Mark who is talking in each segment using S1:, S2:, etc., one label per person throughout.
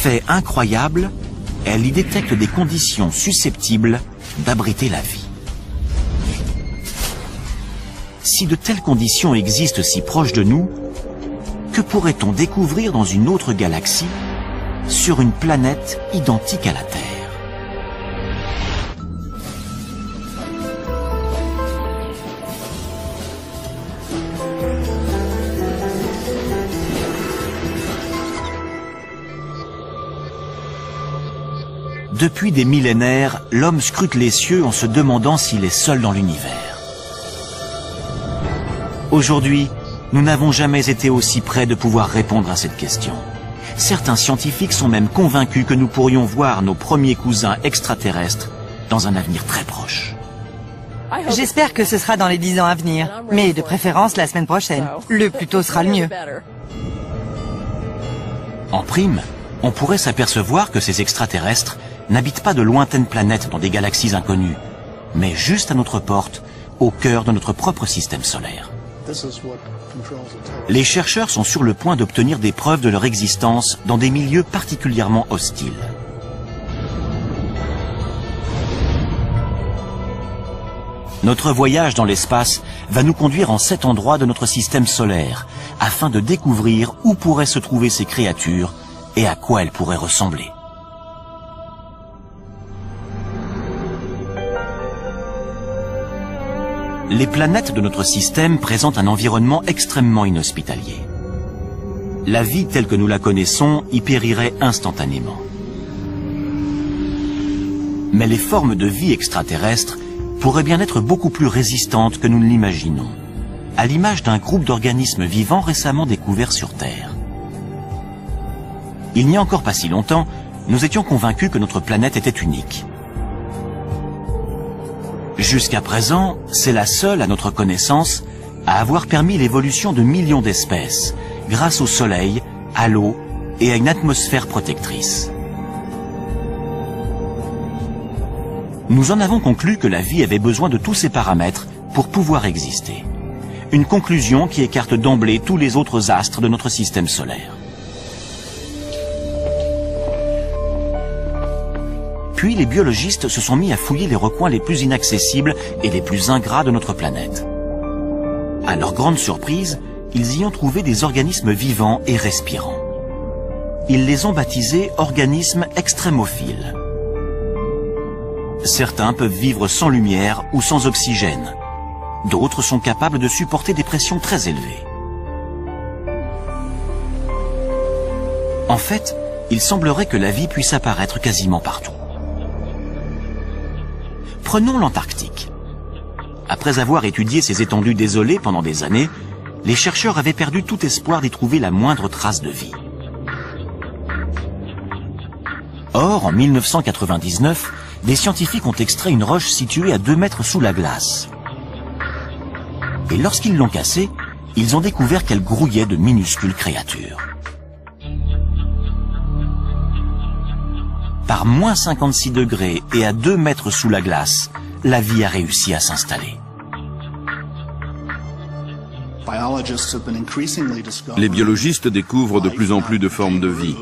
S1: Fait incroyable, elle y détecte des conditions susceptibles d'abriter la vie. Si de telles conditions existent si proches de nous, que pourrait-on découvrir dans une autre galaxie, sur une planète identique à la Terre? Depuis des millénaires, l'homme scrute les cieux en se demandant s'il est seul dans l'univers. Aujourd'hui, nous n'avons jamais été aussi près de pouvoir répondre à cette question. Certains scientifiques sont même convaincus que nous pourrions voir nos premiers cousins extraterrestres dans un avenir très proche.
S2: J'espère que ce sera dans les 10 ans à venir, mais de préférence la semaine prochaine. Le plus tôt sera le mieux.
S1: En prime, on pourrait s'apercevoir que ces extraterrestres n'habitent pas de lointaines planètes dans des galaxies inconnues, mais juste à notre porte, au cœur de notre propre système solaire. Les chercheurs sont sur le point d'obtenir des preuves de leur existence dans des milieux particulièrement hostiles. Notre voyage dans l'espace va nous conduire en 7 endroits de notre système solaire, afin de découvrir où pourraient se trouver ces créatures et à quoi elles pourraient ressembler. Les planètes de notre système présentent un environnement extrêmement inhospitalier. La vie telle que nous la connaissons y périrait instantanément. Mais les formes de vie extraterrestres pourraient bien être beaucoup plus résistantes que nous ne l'imaginons, à l'image d'un groupe d'organismes vivants récemment découverts sur Terre. Il n'y a encore pas si longtemps, nous étions convaincus que notre planète était unique. Jusqu'à présent, c'est la seule, à notre connaissance, à avoir permis l'évolution de millions d'espèces, grâce au Soleil, à l'eau et à une atmosphère protectrice. Nous en avons conclu que la vie avait besoin de tous ces paramètres pour pouvoir exister. Une conclusion qui écarte d'emblée tous les autres astres de notre système solaire. Puis les biologistes se sont mis à fouiller les recoins les plus inaccessibles et les plus ingrats de notre planète. À leur grande surprise, ils y ont trouvé des organismes vivants et respirants. Ils les ont baptisés organismes extrémophiles. Certains peuvent vivre sans lumière ou sans oxygène. D'autres sont capables de supporter des pressions très élevées. En fait, il semblerait que la vie puisse apparaître quasiment partout. Prenons l'Antarctique. Après avoir étudié ces étendues désolées pendant des années, les chercheurs avaient perdu tout espoir d'y trouver la moindre trace de vie. Or, en 1999, des scientifiques ont extrait une roche située à 2 mètres sous la glace. Et lorsqu'ils l'ont cassée, ils ont découvert qu'elle grouillait de minuscules créatures. Par moins 56 degrés et à 2 mètres sous la glace, la vie a réussi à s'installer.
S3: Les biologistes découvrent de plus en plus de formes de vie.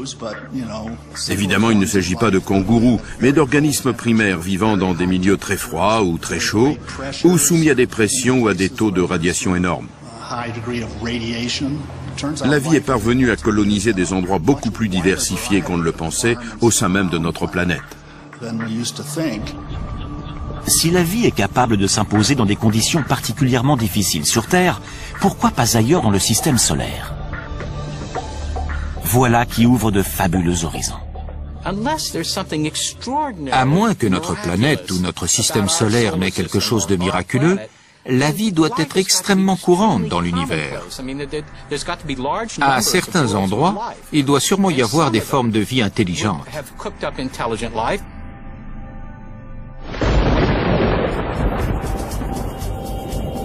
S3: Évidemment, il ne s'agit pas de kangourous, mais d'organismes primaires vivant dans des milieux très froids ou très chauds, ou soumis à des pressions ou à des taux de radiation énormes. La vie est parvenue à coloniser des endroits beaucoup plus diversifiés qu'on ne le pensait au sein même de notre planète.
S1: Si la vie est capable de s'imposer dans des conditions particulièrement difficiles sur Terre, pourquoi pas ailleurs dans le système solaire? Voilà qui ouvre de fabuleux horizons.
S4: À moins que notre planète ou notre système solaire n'ait quelque chose de miraculeux, la vie doit être extrêmement courante dans l'univers. À certains endroits, il doit sûrement y avoir des formes de vie intelligentes.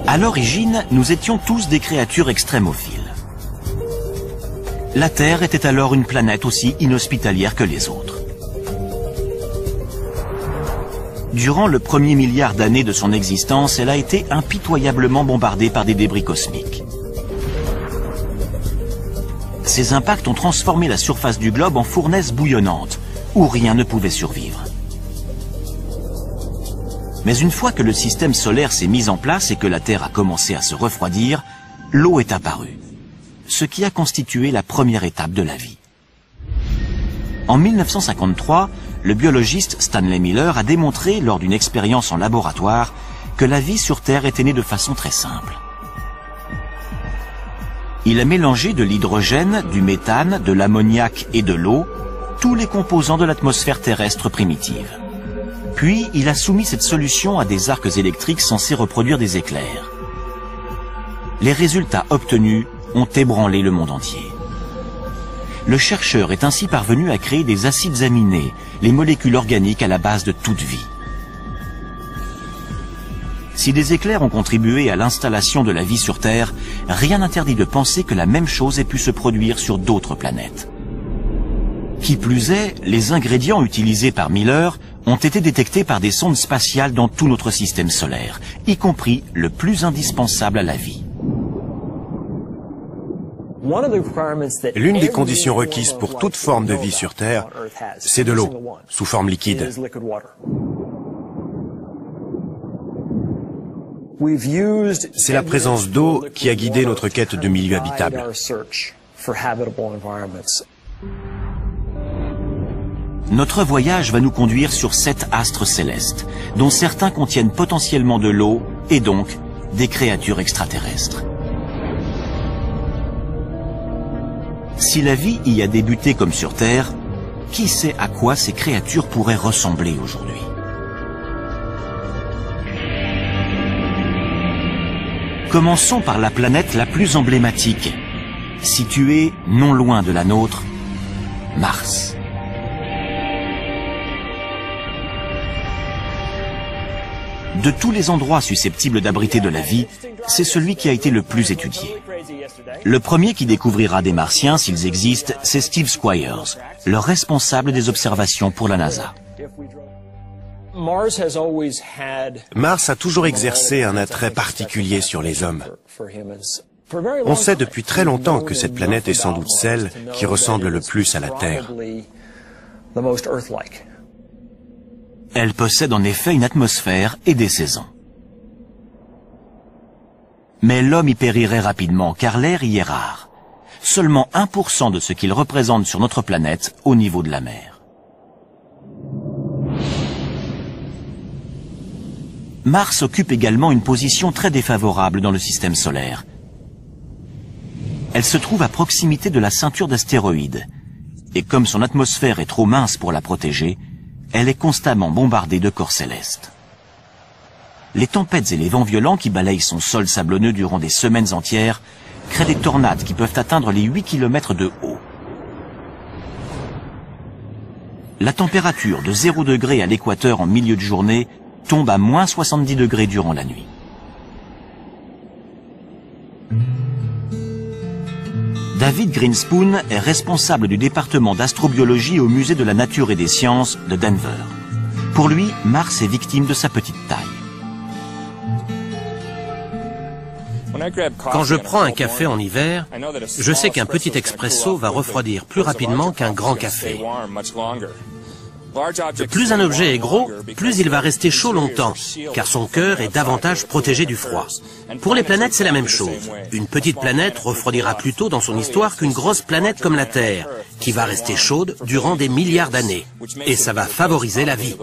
S1: À l'origine, nous étions tous des créatures extrémophiles. La Terre était alors une planète aussi inhospitalière que les autres. Durant le premier milliard d'années de son existence, elle a été impitoyablement bombardée par des débris cosmiques. Ces impacts ont transformé la surface du globe en fournaise bouillonnante, où rien ne pouvait survivre. Mais une fois que le système solaire s'est mis en place et que la Terre a commencé à se refroidir, l'eau est apparue, ce qui a constitué la première étape de la vie. En 1953, le biologiste Stanley Miller a démontré lors d'une expérience en laboratoire que la vie sur Terre était née de façon très simple. Il a mélangé de l'hydrogène, du méthane, de l'ammoniac et de l'eau, tous les composants de l'atmosphère terrestre primitive. Puis, il a soumis cette solution à des arcs électriques censés reproduire des éclairs. Les résultats obtenus ont ébranlé le monde entier. Le chercheur est ainsi parvenu à créer des acides aminés, les molécules organiques à la base de toute vie. Si des éclairs ont contribué à l'installation de la vie sur Terre, rien n'interdit de penser que la même chose ait pu se produire sur d'autres planètes. Qui plus est, les ingrédients utilisés par Miller ont été détectés par des sondes spatiales dans tout notre système solaire, y compris le plus indispensable à la vie.
S5: L'une des conditions requises pour toute forme de vie sur Terre, c'est de l'eau, sous forme liquide. C'est la présence d'eau qui a guidé notre quête de milieux habitables.
S1: Notre voyage va nous conduire sur 7 astres célestes, dont certains contiennent potentiellement de l'eau et donc des créatures extraterrestres. Si la vie y a débuté comme sur Terre, qui sait à quoi ces créatures pourraient ressembler aujourd'hui? Commençons par la planète la plus emblématique, située non loin de la nôtre, Mars. De tous les endroits susceptibles d'abriter de la vie, c'est celui qui a été le plus étudié. Le premier qui découvrira des Martiens, s'ils existent, c'est Steve Squyres, le responsable des observations pour la NASA.
S5: Mars a toujours exercé un attrait particulier sur les hommes. On sait depuis très longtemps que cette planète est sans doute celle qui ressemble le plus à la Terre.
S1: Elle possède en effet une atmosphère et des saisons. Mais l'homme y périrait rapidement car l'air y est rare. Seulement 1% de ce qu'il représente sur notre planète au niveau de la mer. Mars occupe également une position très défavorable dans le système solaire. Elle se trouve à proximité de la ceinture d'astéroïdes. Et comme son atmosphère est trop mince pour la protéger, elle est constamment bombardée de corps célestes. Les tempêtes et les vents violents qui balayent son sol sablonneux durant des semaines entières créent des tornades qui peuvent atteindre les 8 km de haut. La température de 0 degré à l'équateur en milieu de journée tombe à moins 70 degrés durant la nuit. David Greenspoon est responsable du département d'astrobiologie au Musée de la Nature et des Sciences de Denver. Pour lui, Mars est victime de sa petite taille.
S6: Quand je prends un café en hiver, je sais qu'un petit expresso va refroidir plus rapidement qu'un grand café. Plus un objet est gros, plus il va rester chaud longtemps, car son cœur est davantage protégé du froid. Pour les planètes, c'est la même chose. Une petite planète refroidira plus tôt dans son histoire qu'une grosse planète comme la Terre, qui va rester chaude durant des milliards d'années. Et ça va favoriser la vie.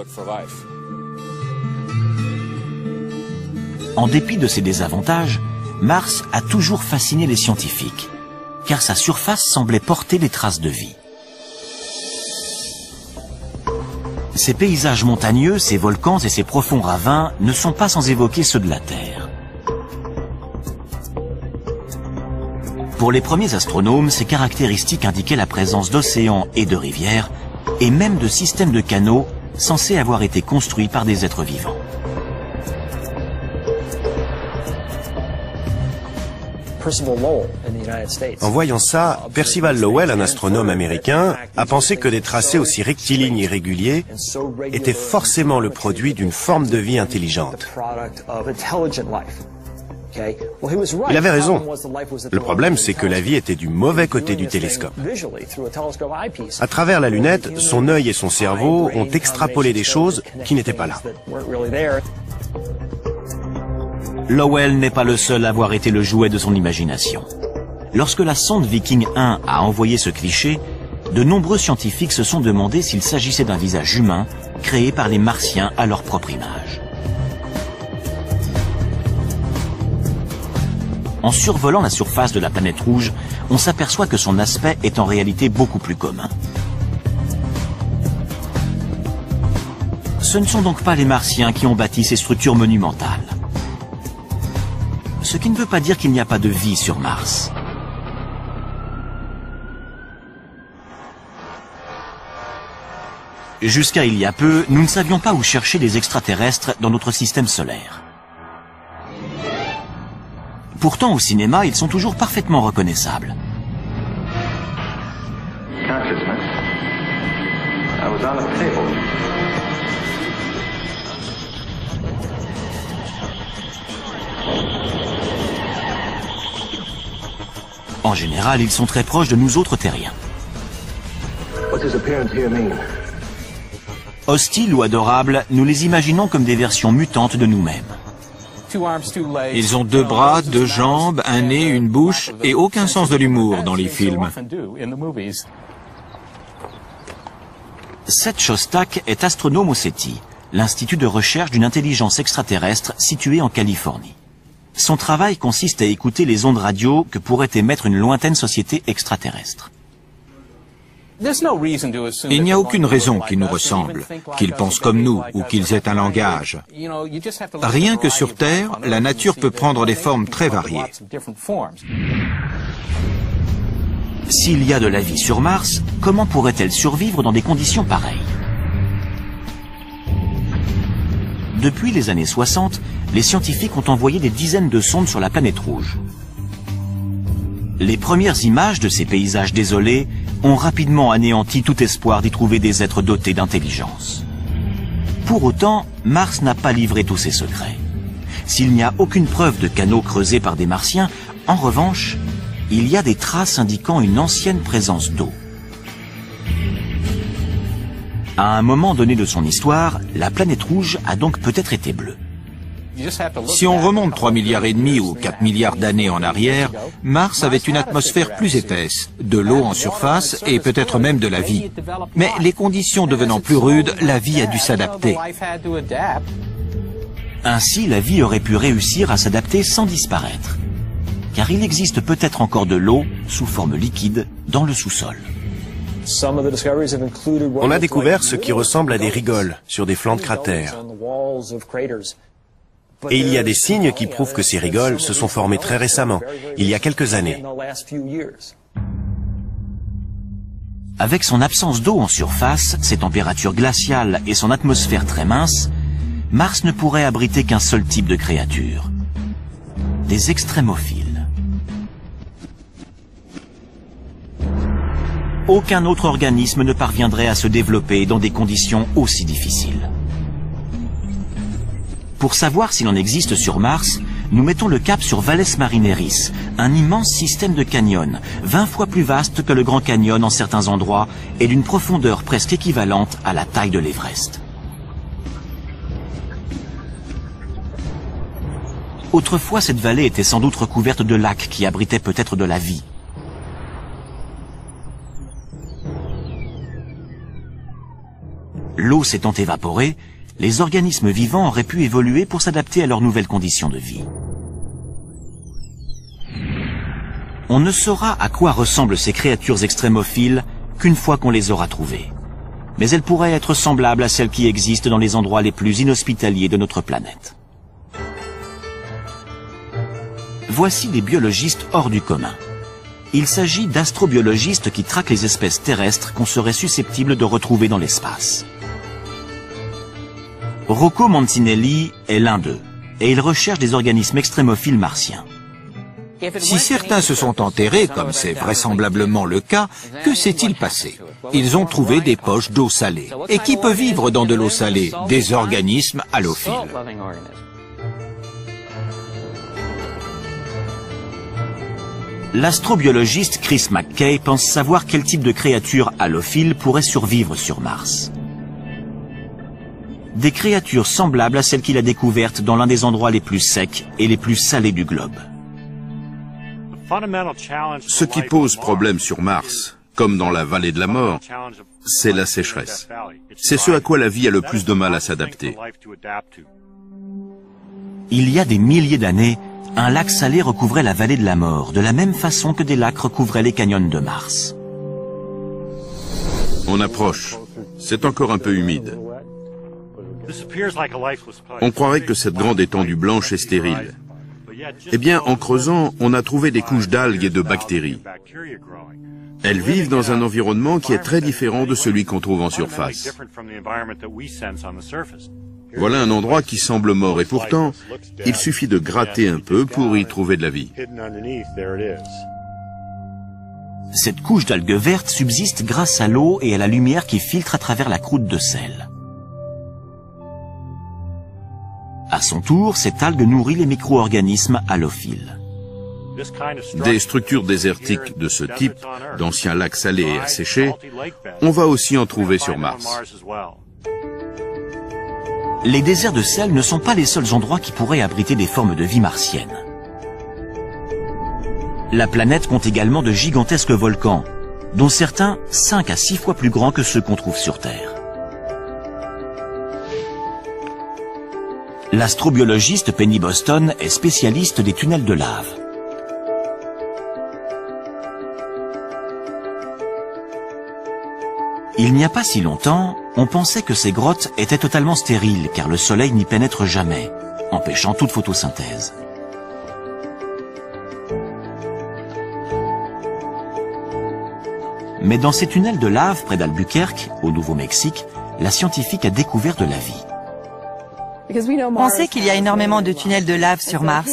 S1: En dépit de ses désavantages, Mars a toujours fasciné les scientifiques, car sa surface semblait porter des traces de vie. Ces paysages montagneux, ces volcans et ces profonds ravins ne sont pas sans évoquer ceux de la Terre. Pour les premiers astronomes, ces caractéristiques indiquaient la présence d'océans et de rivières, et même de systèmes de canaux censés avoir été construits par des êtres vivants.
S5: En voyant ça, Percival Lowell, un astronome américain, a pensé que des tracés aussi rectilignes et réguliers étaient forcément le produit d'une forme de vie intelligente. Il avait raison. Le problème, c'est que la vie était du mauvais côté du télescope. À travers la lunette, son œil et son cerveau ont extrapolé des choses qui n'étaient pas là.
S1: Lowell n'est pas le seul à avoir été le jouet de son imagination. Lorsque la sonde Viking 1 a envoyé ce cliché, de nombreux scientifiques se sont demandé s'il s'agissait d'un visage humain créé par les Martiens à leur propre image. En survolant la surface de la planète rouge, on s'aperçoit que son aspect est en réalité beaucoup plus commun. Ce ne sont donc pas les Martiens qui ont bâti ces structures monumentales. Ce qui ne veut pas dire qu'il n'y a pas de vie sur Mars. Jusqu'à il y a peu, nous ne savions pas où chercher des extraterrestres dans notre système solaire. Pourtant, au cinéma, ils sont toujours parfaitement reconnaissables. En général, ils sont très proches de nous autres terriens. Hostiles ou adorables, nous les imaginons comme des versions mutantes de nous-mêmes.
S4: Ils ont 2 bras, 2 jambes, un nez, une bouche et aucun sens de l'humour dans les films.
S1: Seth Shostak est astronome au SETI, l'institut de recherche d'une intelligence extraterrestre situé en Californie. Son travail consiste à écouter les ondes radio que pourrait émettre une lointaine société extraterrestre.
S4: Il n'y a aucune raison qu'ils nous ressemblent, qu'ils pensent comme nous ou qu'ils aient un langage. Rien que sur Terre, la nature peut prendre des formes très variées.
S1: S'il y a de la vie sur Mars, comment pourrait-elle survivre dans des conditions pareilles? Depuis les années 60, les scientifiques ont envoyé des dizaines de sondes sur la planète rouge. Les premières images de ces paysages désolés ont rapidement anéanti tout espoir d'y trouver des êtres dotés d'intelligence. Pour autant, Mars n'a pas livré tous ses secrets. S'il n'y a aucune preuve de canaux creusés par des Martiens, en revanche, il y a des traces indiquant une ancienne présence d'eau. À un moment donné de son histoire, la planète rouge a donc peut-être été bleue.
S4: Si on remonte 3,5 milliards ou 4 milliards d'années en arrière, Mars avait une atmosphère plus épaisse, de l'eau en surface et peut-être même de la vie. Mais les conditions devenant plus rudes, la vie a dû s'adapter.
S1: Ainsi, la vie aurait pu réussir à s'adapter sans disparaître. Car il existe peut-être encore de l'eau, sous forme liquide, dans le sous-sol.
S5: On a découvert ce qui ressemble à des rigoles sur des flancs de cratères. Et il y a des signes qui prouvent que ces rigoles se sont formées très récemment, il y a quelques années.
S1: Avec son absence d'eau en surface, ses températures glaciales et son atmosphère très mince, Mars ne pourrait abriter qu'un seul type de créature. Des extrémophiles. Aucun autre organisme ne parviendrait à se développer dans des conditions aussi difficiles. Pour savoir s'il en existe sur Mars, nous mettons le cap sur Valles Marineris, un immense système de canyons, 20 fois plus vaste que le Grand Canyon en certains endroits et d'une profondeur presque équivalente à la taille de l'Everest. Autrefois, cette vallée était sans doute recouverte de lacs qui abritaient peut-être de la vie. L'eau s'étant évaporée, les organismes vivants auraient pu évoluer pour s'adapter à leurs nouvelles conditions de vie. On ne saura à quoi ressemblent ces créatures extrémophiles qu'une fois qu'on les aura trouvées. Mais elles pourraient être semblables à celles qui existent dans les endroits les plus inhospitaliers de notre planète. Voici des biologistes hors du commun. Il s'agit d'astrobiologistes qui traquent les espèces terrestres qu'on serait susceptible de retrouver dans l'espace. Rocco Mancinelli est l'un d'eux, et il recherche des organismes extrémophiles martiens.
S4: Si certains se sont enterrés, comme c'est vraisemblablement le cas, que s'est-il passé? Ils ont trouvé des poches d'eau salée. Et qui peut vivre dans de l'eau salée? Des organismes halophiles.
S1: L'astrobiologiste Chris McKay pense savoir quel type de créature halophile pourrait survivre sur Mars. Des créatures semblables à celles qu'il a découvertes dans l'un des endroits les plus secs et les plus salés du globe.
S3: Ce qui pose problème sur Mars, comme dans la vallée de la mort, c'est la sécheresse. C'est ce à quoi la vie a le plus de mal à s'adapter.
S1: Il y a des milliers d'années, un lac salé recouvrait la vallée de la mort, de la même façon que des lacs recouvraient les canyons de Mars.
S3: On approche. C'est encore un peu humide. On croirait que cette grande étendue blanche est stérile. Eh bien, en creusant, on a trouvé des couches d'algues et de bactéries. Elles vivent dans un environnement qui est très différent de celui qu'on trouve en surface. Voilà un endroit qui semble mort et pourtant, il suffit de gratter un peu pour y trouver de la vie.
S1: Cette couche d'algues vertes subsiste grâce à l'eau et à la lumière qui filtre à travers la croûte de sel. À son tour, cette algue nourrit les micro-organismes halophiles.
S3: Des structures désertiques de ce type, d'anciens lacs salés et asséchés, on va aussi en trouver sur Mars.
S1: Les déserts de sel ne sont pas les seuls endroits qui pourraient abriter des formes de vie martiennes. La planète compte également de gigantesques volcans, dont certains 5 à 6 fois plus grands que ceux qu'on trouve sur Terre. L'astrobiologiste Penny Boston est spécialiste des tunnels de lave. Il n'y a pas si longtemps, on pensait que ces grottes étaient totalement stériles car le soleil n'y pénètre jamais, empêchant toute photosynthèse. Mais dans ces tunnels de lave près d'Albuquerque, au Nouveau-Mexique, la scientifique a découvert de la vie.
S2: On sait qu'il y a énormément de tunnels de lave sur Mars.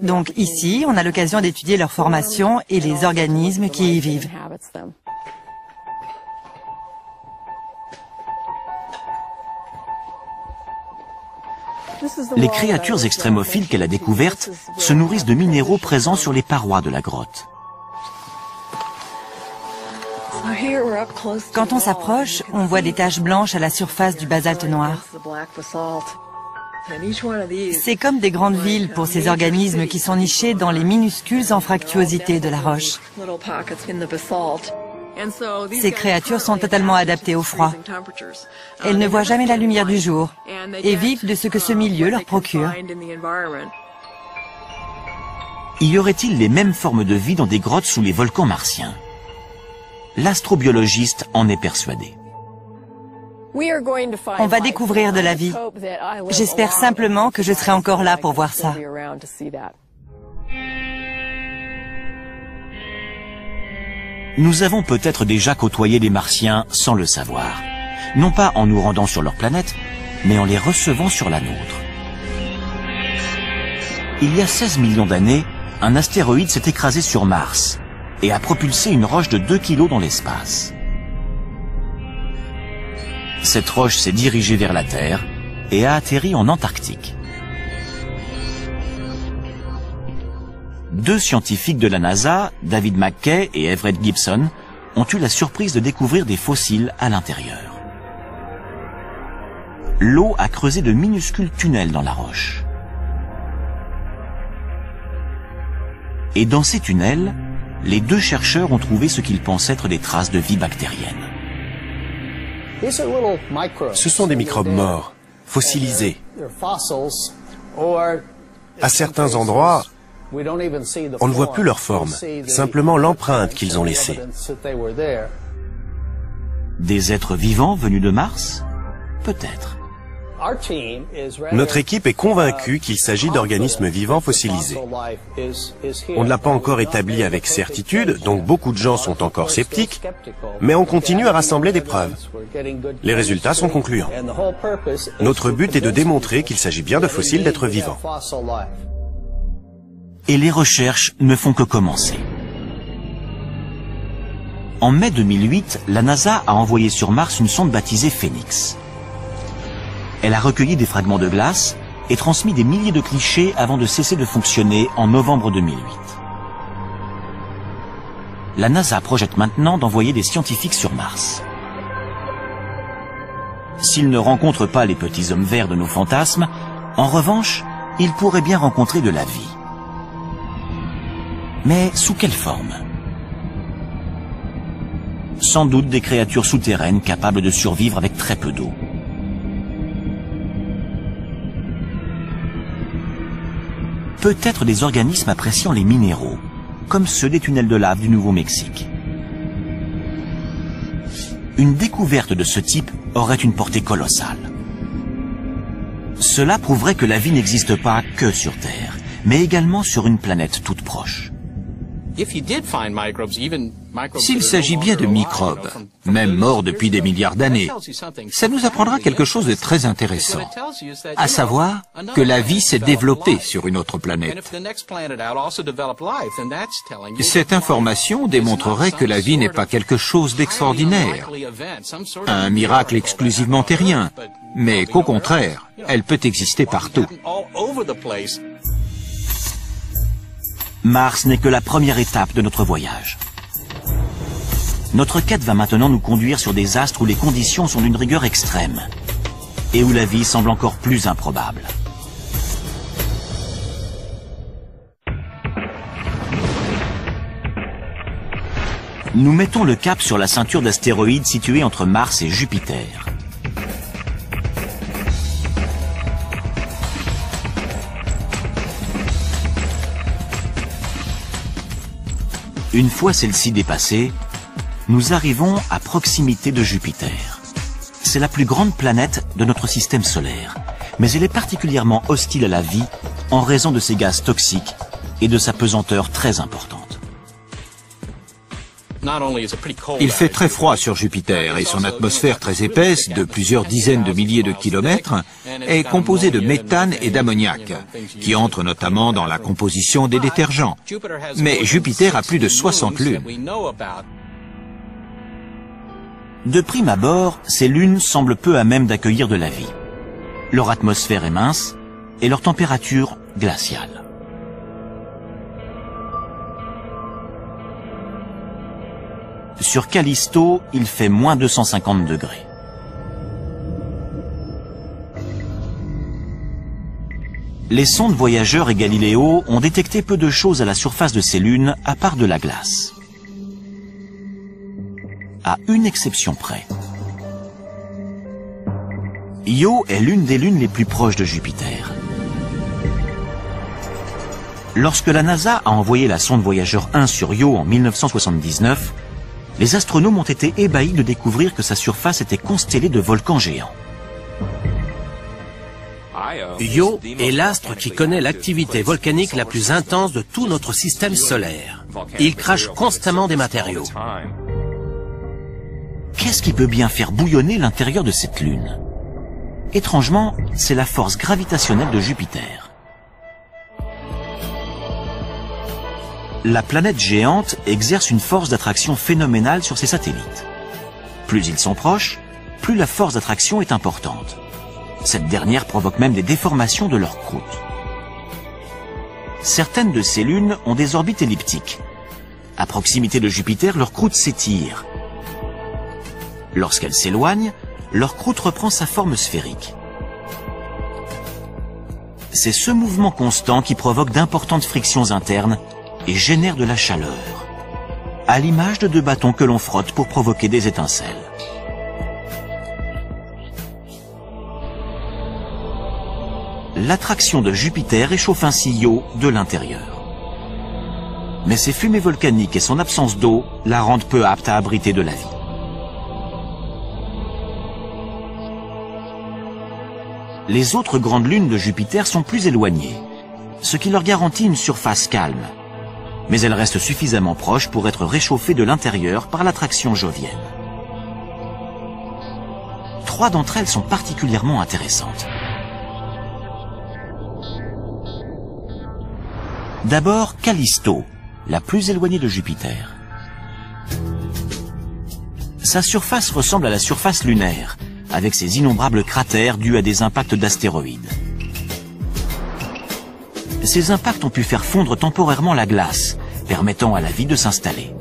S2: Donc ici, on a l'occasion d'étudier leur formation et les organismes qui y vivent.
S1: Les créatures extrémophiles qu'elle a découvertes se nourrissent de minéraux présents sur les parois de la grotte.
S2: Quand on s'approche, on voit des taches blanches à la surface du basalte noir. C'est comme des grandes villes pour ces organismes qui sont nichés dans les minuscules anfractuosités de la roche. Ces créatures sont totalement adaptées au froid. Elles ne voient jamais la lumière du jour et vivent de ce que ce milieu leur procure.
S1: Y aurait-il les mêmes formes de vie dans des grottes sous les volcans martiens? L'astrobiologiste en est persuadé.
S2: On va découvrir de la vie. J'espère simplement que je serai encore là pour voir ça.
S1: Nous avons peut-être déjà côtoyé des Martiens sans le savoir. Non pas en nous rendant sur leur planète, mais en les recevant sur la nôtre. Il y a 16 millions d'années, un astéroïde s'est écrasé sur Mars et a propulsé une roche de 2 kilos dans l'espace. Cette roche s'est dirigée vers la Terre et a atterri en Antarctique. 2 scientifiques de la NASA, David McKay et Everett Gibson, ont eu la surprise de découvrir des fossiles à l'intérieur. L'eau a creusé de minuscules tunnels dans la roche. Et dans ces tunnels, les 2 chercheurs ont trouvé ce qu'ils pensent être des traces de vie bactérienne.
S5: Ce sont des microbes morts, fossilisés. À certains endroits, on ne voit plus leur forme, simplement l'empreinte qu'ils ont laissée.
S1: Des êtres vivants venus de Mars? Peut-être.
S5: Notre équipe est convaincue qu'il s'agit d'organismes vivants fossilisés. On ne l'a pas encore établi avec certitude, donc beaucoup de gens sont encore sceptiques, mais on continue à rassembler des preuves. Les résultats sont concluants. Notre but est de démontrer qu'il s'agit bien de fossiles d'êtres vivants.
S1: Et les recherches ne font que commencer. En mai 2008, la NASA a envoyé sur Mars une sonde baptisée Phoenix. Elle a recueilli des fragments de glace et transmis des milliers de clichés avant de cesser de fonctionner en novembre 2008. la NASA projette maintenant d'envoyer des scientifiques sur Mars. S'ils ne rencontrent pas les petits hommes verts de nos fantasmes, en revanche, ils pourraient bien rencontrer de la vie. Mais sous quelle forme? Sans doute des créatures souterraines capables de survivre avec très peu d'eau. Peut-être des organismes appréciant les minéraux, comme ceux des tunnels de lave du Nouveau-Mexique. Une découverte de ce type aurait une portée colossale. Cela prouverait que la vie n'existe pas que sur Terre, mais également sur une planète toute proche.
S4: S'il s'agit bien de microbes, même morts depuis des milliards d'années, ça nous apprendra quelque chose de très intéressant, à savoir que la vie s'est développée sur une autre planète. Cette information démontrerait que la vie n'est pas quelque chose d'extraordinaire, un miracle exclusivement terrien, mais qu'au contraire, elle peut exister partout.
S1: Mars n'est que la première étape de notre voyage. Notre quête va maintenant nous conduire sur des astres où les conditions sont d'une rigueur extrême et où la vie semble encore plus improbable. Nous mettons le cap sur la ceinture d'astéroïdes située entre Mars et Jupiter. Une fois celle-ci dépassée, nous arrivons à proximité de Jupiter. C'est la plus grande planète de notre système solaire, mais elle est particulièrement hostile à la vie en raison de ses gaz toxiques et de sa pesanteur très importante.
S4: Il fait très froid sur Jupiter et son atmosphère très épaisse, de plusieurs dizaines de milliers de kilomètres, est composée de méthane et d'ammoniac, qui entrent notamment dans la composition des détergents. Mais Jupiter a plus de 60 lunes.
S1: De prime abord, ces lunes semblent peu à même d'accueillir de la vie. Leur atmosphère est mince et leur température glaciale. Sur Callisto, il fait moins 250 degrés. Les sondes Voyageur et Galileo ont détecté peu de choses à la surface de ces lunes, à part de la glace. À une exception près. Io est l'une des lunes les plus proches de Jupiter. Lorsque la NASA a envoyé la sonde Voyageur 1 sur Io en 1979, les astronomes ont été ébahis de découvrir que sa surface était constellée de volcans géants.
S6: Io est l'astre qui connaît l'activité volcanique la plus intense de tout notre système solaire. Il crache constamment des matériaux.
S1: Qu'est-ce qui peut bien faire bouillonner l'intérieur de cette lune? Étrangement, c'est la force gravitationnelle de Jupiter. La planète géante exerce une force d'attraction phénoménale sur ses satellites. Plus ils sont proches, plus la force d'attraction est importante. Cette dernière provoque même des déformations de leur croûte. Certaines de ces lunes ont des orbites elliptiques. À proximité de Jupiter, leur croûte s'étire. Lorsqu'elle s'éloigne, leur croûte reprend sa forme sphérique. C'est ce mouvement constant qui provoque d'importantes frictions internes et génère de la chaleur, à l'image de deux bâtons que l'on frotte pour provoquer des étincelles. L'attraction de Jupiter réchauffe ainsi Io de l'intérieur. Mais ses fumées volcaniques et son absence d'eau la rendent peu apte à abriter de la vie. Les autres grandes lunes de Jupiter sont plus éloignées, ce qui leur garantit une surface calme. Mais elles restent suffisamment proches pour être réchauffées de l'intérieur par l'attraction jovienne. 3 d'entre elles sont particulièrement intéressantes. D'abord, Callisto, la plus éloignée de Jupiter. Sa surface ressemble à la surface lunaire, avec ses innombrables cratères dus à des impacts d'astéroïdes. Ces impacts ont pu faire fondre temporairement la glace, permettant à la vie de s'installer.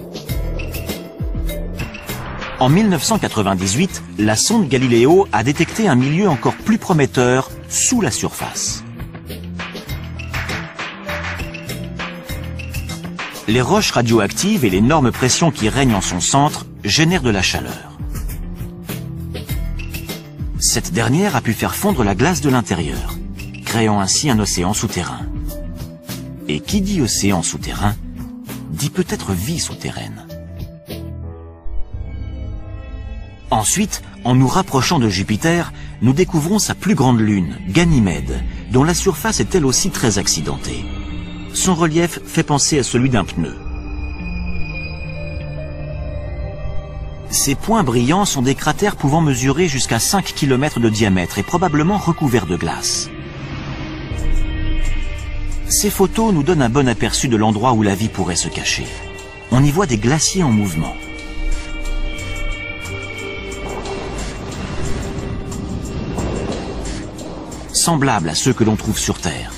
S1: En 1998, la sonde Galileo a détecté un milieu encore plus prometteur sous la surface. Les roches radioactives et l'énorme pression qui règne en son centre génèrent de la chaleur. Cette dernière a pu faire fondre la glace de l'intérieur, créant ainsi un océan souterrain. Et qui dit océan souterrain, dit peut-être vie souterraine. Ensuite, en nous rapprochant de Jupiter, nous découvrons sa plus grande lune, Ganymède, dont la surface est elle aussi très accidentée. Son relief fait penser à celui d'un pneu. Ces points brillants sont des cratères pouvant mesurer jusqu'à 5 km de diamètre et probablement recouverts de glace. Ces photos nous donnent un bon aperçu de l'endroit où la vie pourrait se cacher. On y voit des glaciers en mouvement. Semblables à ceux que l'on trouve sur Terre.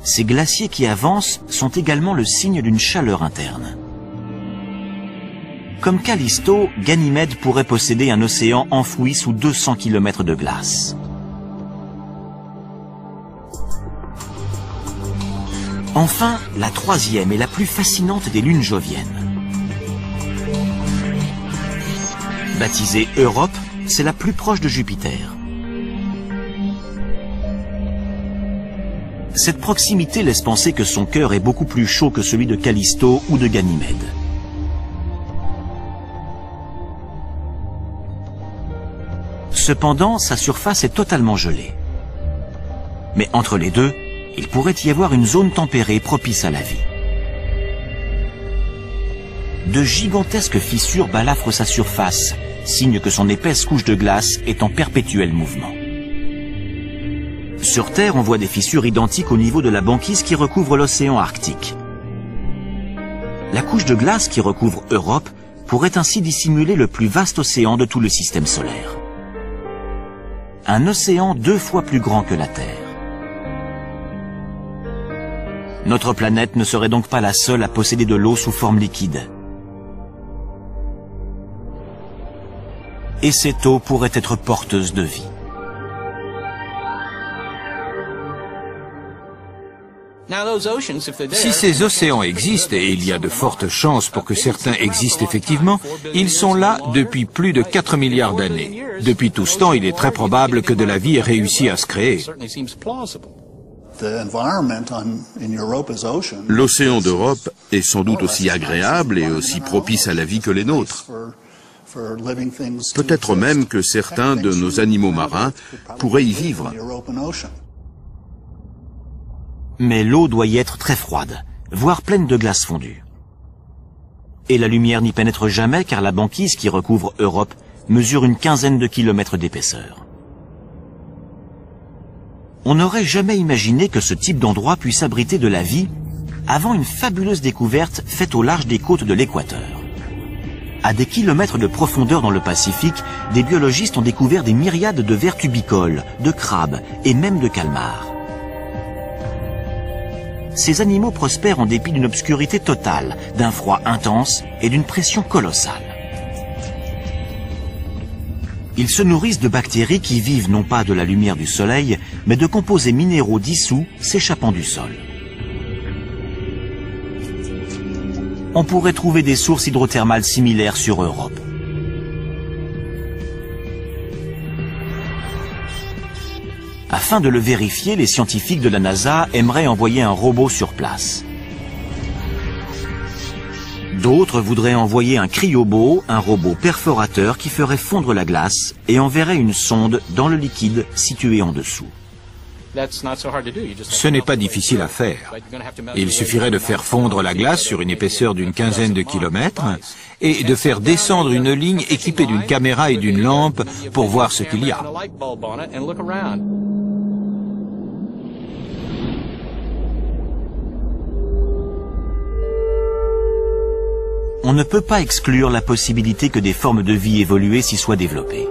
S1: Ces glaciers qui avancent sont également le signe d'une chaleur interne. Comme Callisto, Ganymède pourrait posséder un océan enfoui sous 200 km de glace. Enfin, la troisième et la plus fascinante des lunes joviennes. Baptisée Europe, c'est la plus proche de Jupiter. Cette proximité laisse penser que son cœur est beaucoup plus chaud que celui de Callisto ou de Ganymède. Cependant, sa surface est totalement gelée. Mais entre les deux, il pourrait y avoir une zone tempérée propice à la vie. De gigantesques fissures balafrent sa surface, signe que son épaisse couche de glace est en perpétuel mouvement. Sur Terre, on voit des fissures identiques au niveau de la banquise qui recouvre l'océan Arctique. La couche de glace qui recouvre Europe pourrait ainsi dissimuler le plus vaste océan de tout le système solaire. Un océan 2 fois plus grand que la Terre. Notre planète ne serait donc pas la seule à posséder de l'eau sous forme liquide. Et cette eau pourrait être porteuse de vie.
S4: Si ces océans existent, et il y a de fortes chances pour que certains existent effectivement, ils sont là depuis plus de 4 milliards d'années. Depuis tout ce temps, il est très probable que de la vie ait réussi à se créer.
S3: L'océan d'Europe est sans doute aussi agréable et aussi propice à la vie que les nôtres. Peut-être même que certains de nos animaux marins pourraient y vivre.
S1: Mais l'eau doit y être très froide, voire pleine de glace fondue. Et la lumière n'y pénètre jamais car la banquise qui recouvre Europe mesure une quinzaine de kilomètres d'épaisseur. On n'aurait jamais imaginé que ce type d'endroit puisse abriter de la vie avant une fabuleuse découverte faite au large des côtes de l'équateur. À des kilomètres de profondeur dans le Pacifique, des biologistes ont découvert des myriades de vers tubicoles, de crabes et même de calmars. Ces animaux prospèrent en dépit d'une obscurité totale, d'un froid intense et d'une pression colossale. Ils se nourrissent de bactéries qui vivent non pas de la lumière du soleil, mais de composés minéraux dissous s'échappant du sol. On pourrait trouver des sources hydrothermales similaires sur Europe. Afin de le vérifier, les scientifiques de la NASA aimeraient envoyer un robot sur place. D'autres voudraient envoyer un cryobo, un robot perforateur qui ferait fondre la glace et enverrait une sonde dans le liquide situé en dessous.
S4: Ce n'est pas difficile à faire. Il suffirait de faire fondre la glace sur une épaisseur d'une quinzaine de kilomètres et de faire descendre une ligne équipée d'une caméra et d'une lampe pour voir ce qu'il y a.
S1: On ne peut pas exclure la possibilité que des formes de vie évoluées s'y soient développées.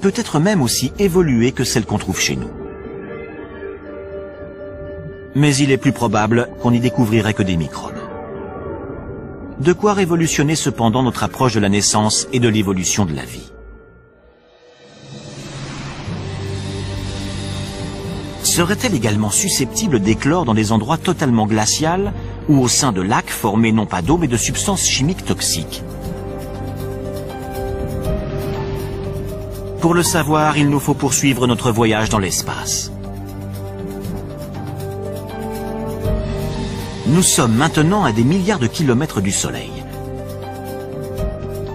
S1: Peut-être même aussi évoluées que celles qu'on trouve chez nous. Mais il est plus probable qu'on n'y découvrirait que des microbes. De quoi révolutionner cependant notre approche de la naissance et de l'évolution de la vie. Serait-elle également susceptible d'éclore dans des endroits totalement glacials ou au sein de lacs formés non pas d'eau mais de substances chimiques toxiques? Pour le savoir, il nous faut poursuivre notre voyage dans l'espace. Nous sommes maintenant à des milliards de kilomètres du Soleil,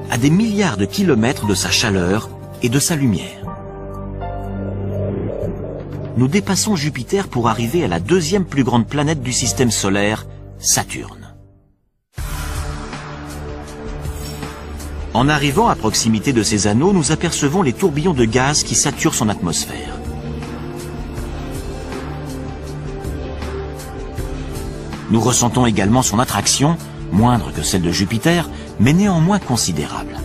S1: à des milliards de kilomètres de sa chaleur et de sa lumière. Nous dépassons Jupiter pour arriver à la deuxième plus grande planète du système solaire, Saturne. En arrivant à proximité de ces anneaux, nous apercevons les tourbillons de gaz qui saturent son atmosphère. Nous ressentons également son attraction, moindre que celle de Jupiter, mais néanmoins considérable.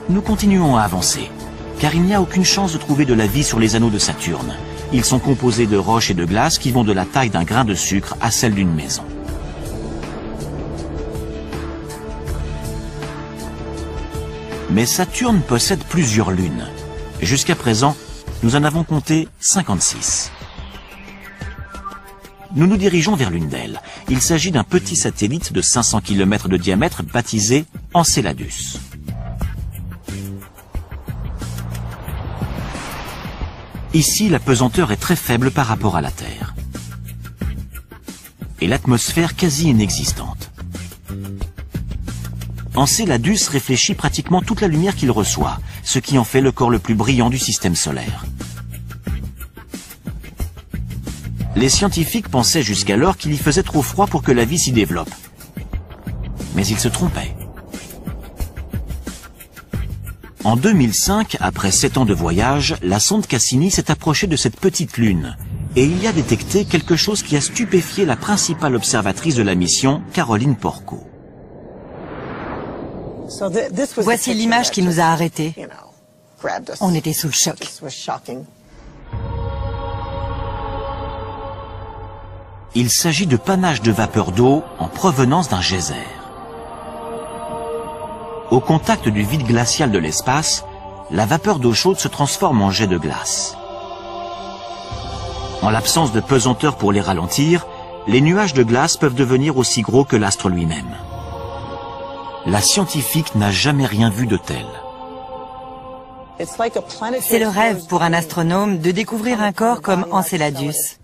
S1: Nous continuons à avancer, car il n'y a aucune chance de trouver de la vie sur les anneaux de Saturne. Ils sont composés de roches et de glace qui vont de la taille d'un grain de sucre à celle d'une maison. Mais Saturne possède plusieurs lunes. Jusqu'à présent, nous en avons compté 56. Nous nous dirigeons vers l'une d'elles. Il s'agit d'un petit satellite de 500 km de diamètre baptisé Enceladus. Ici, la pesanteur est très faible par rapport à la Terre. Et l'atmosphère quasi inexistante. Enceladus réfléchit pratiquement toute la lumière qu'il reçoit, ce qui en fait le corps le plus brillant du système solaire. Les scientifiques pensaient jusqu'alors qu'il y faisait trop froid pour que la vie s'y développe. Mais ils se trompaient. En 2005, après 7 ans de voyage, la sonde Cassini s'est approchée de cette petite lune et il y a détecté quelque chose qui a stupéfié la principale observatrice de la mission, Caroline Porco.
S2: Voici l'image qui nous a arrêtés. On était sous le choc.
S1: Il s'agit de panaches de vapeur d'eau en provenance d'un geyser. Au contact du vide glacial de l'espace, la vapeur d'eau chaude se transforme en jet de glace. En l'absence de pesanteur pour les ralentir, les nuages de glace peuvent devenir aussi gros que l'astre lui-même. La scientifique n'a jamais rien vu de tel.
S2: C'est le rêve pour un astronome de découvrir un corps comme Enceladus.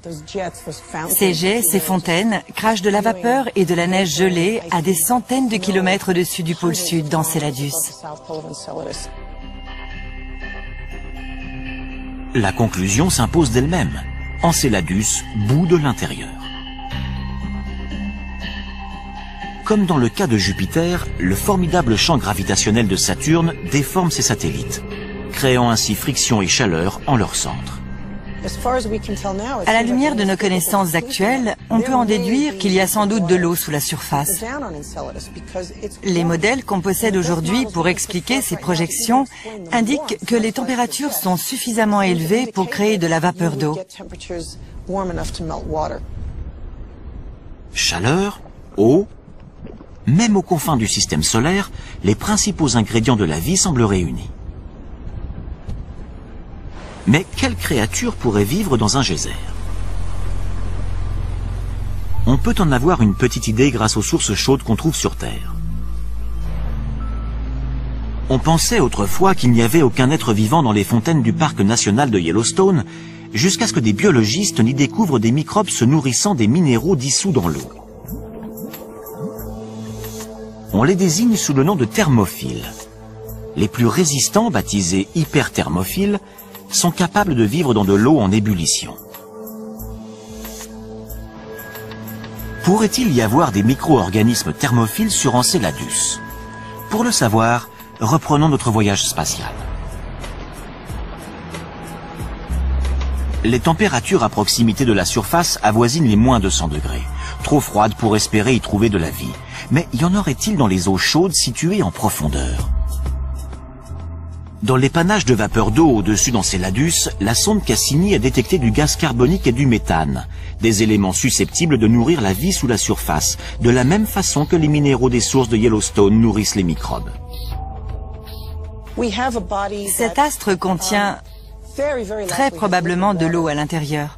S2: Ces jets, ces fontaines, crachent de la vapeur et de la neige gelée à des centaines de kilomètres au-dessus du pôle sud d'Enceladus.
S1: La conclusion s'impose d'elle-même. Enceladus bout de l'intérieur. Comme dans le cas de Jupiter, le formidable champ gravitationnel de Saturne déforme ses satellites, créant ainsi friction et chaleur en leur centre.
S2: À la lumière de nos connaissances actuelles, on peut en déduire qu'il y a sans doute de l'eau sous la surface. Les modèles qu'on possède aujourd'hui pour expliquer ces projections indiquent que les températures sont suffisamment élevées pour créer de la vapeur d'eau.
S1: Chaleur, eau, même aux confins du système solaire, les principaux ingrédients de la vie semblent réunis. Mais quelle créature pourrait vivre dans un geyser? On peut en avoir une petite idée grâce aux sources chaudes qu'on trouve sur Terre. On pensait autrefois qu'il n'y avait aucun être vivant dans les fontaines du parc national de Yellowstone, jusqu'à ce que des biologistes n'y découvrent des microbes se nourrissant des minéraux dissous dans l'eau. On les désigne sous le nom de thermophiles. Les plus résistants, baptisés hyperthermophiles, sont capables de vivre dans de l'eau en ébullition. Pourrait-il y avoir des micro-organismes thermophiles sur Enceladus? Pour le savoir, reprenons notre voyage spatial. Les températures à proximité de la surface avoisinent les moins de 100 degrés, trop froides pour espérer y trouver de la vie. Mais y en aurait-il dans les eaux chaudes situées en profondeur? Dans l'épannage de vapeur d'eau au-dessus d'Enceladus, la sonde Cassini a détecté du gaz carbonique et du méthane, des éléments susceptibles de nourrir la vie sous la surface, de la même façon que les minéraux des sources de Yellowstone nourrissent les microbes.
S2: Cet astre contient très probablement de l'eau à l'intérieur.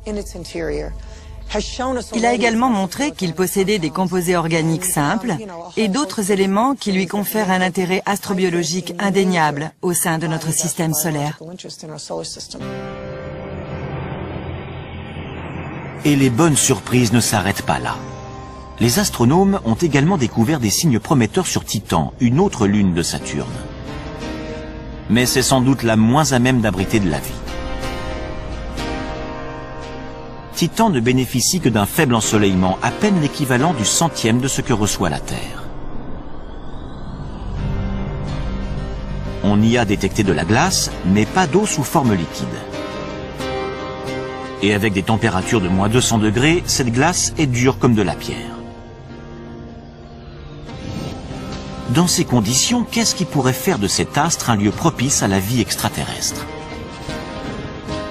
S2: Il a également montré qu'il possédait des composés organiques simples et d'autres éléments qui lui confèrent un intérêt astrobiologique indéniable au sein de notre système solaire.
S1: Et les bonnes surprises ne s'arrêtent pas là. Les astronomes ont également découvert des signes prometteurs sur Titan, une autre lune de Saturne. Mais c'est sans doute la moins à même d'abriter de la vie. Titan ne bénéficie que d'un faible ensoleillement, à peine l'équivalent du centième de ce que reçoit la Terre. On y a détecté de la glace, mais pas d'eau sous forme liquide. Et avec des températures de moins 200 degrés, cette glace est dure comme de la pierre. Dans ces conditions, qu'est-ce qui pourrait faire de cet astre un lieu propice à la vie extraterrestre?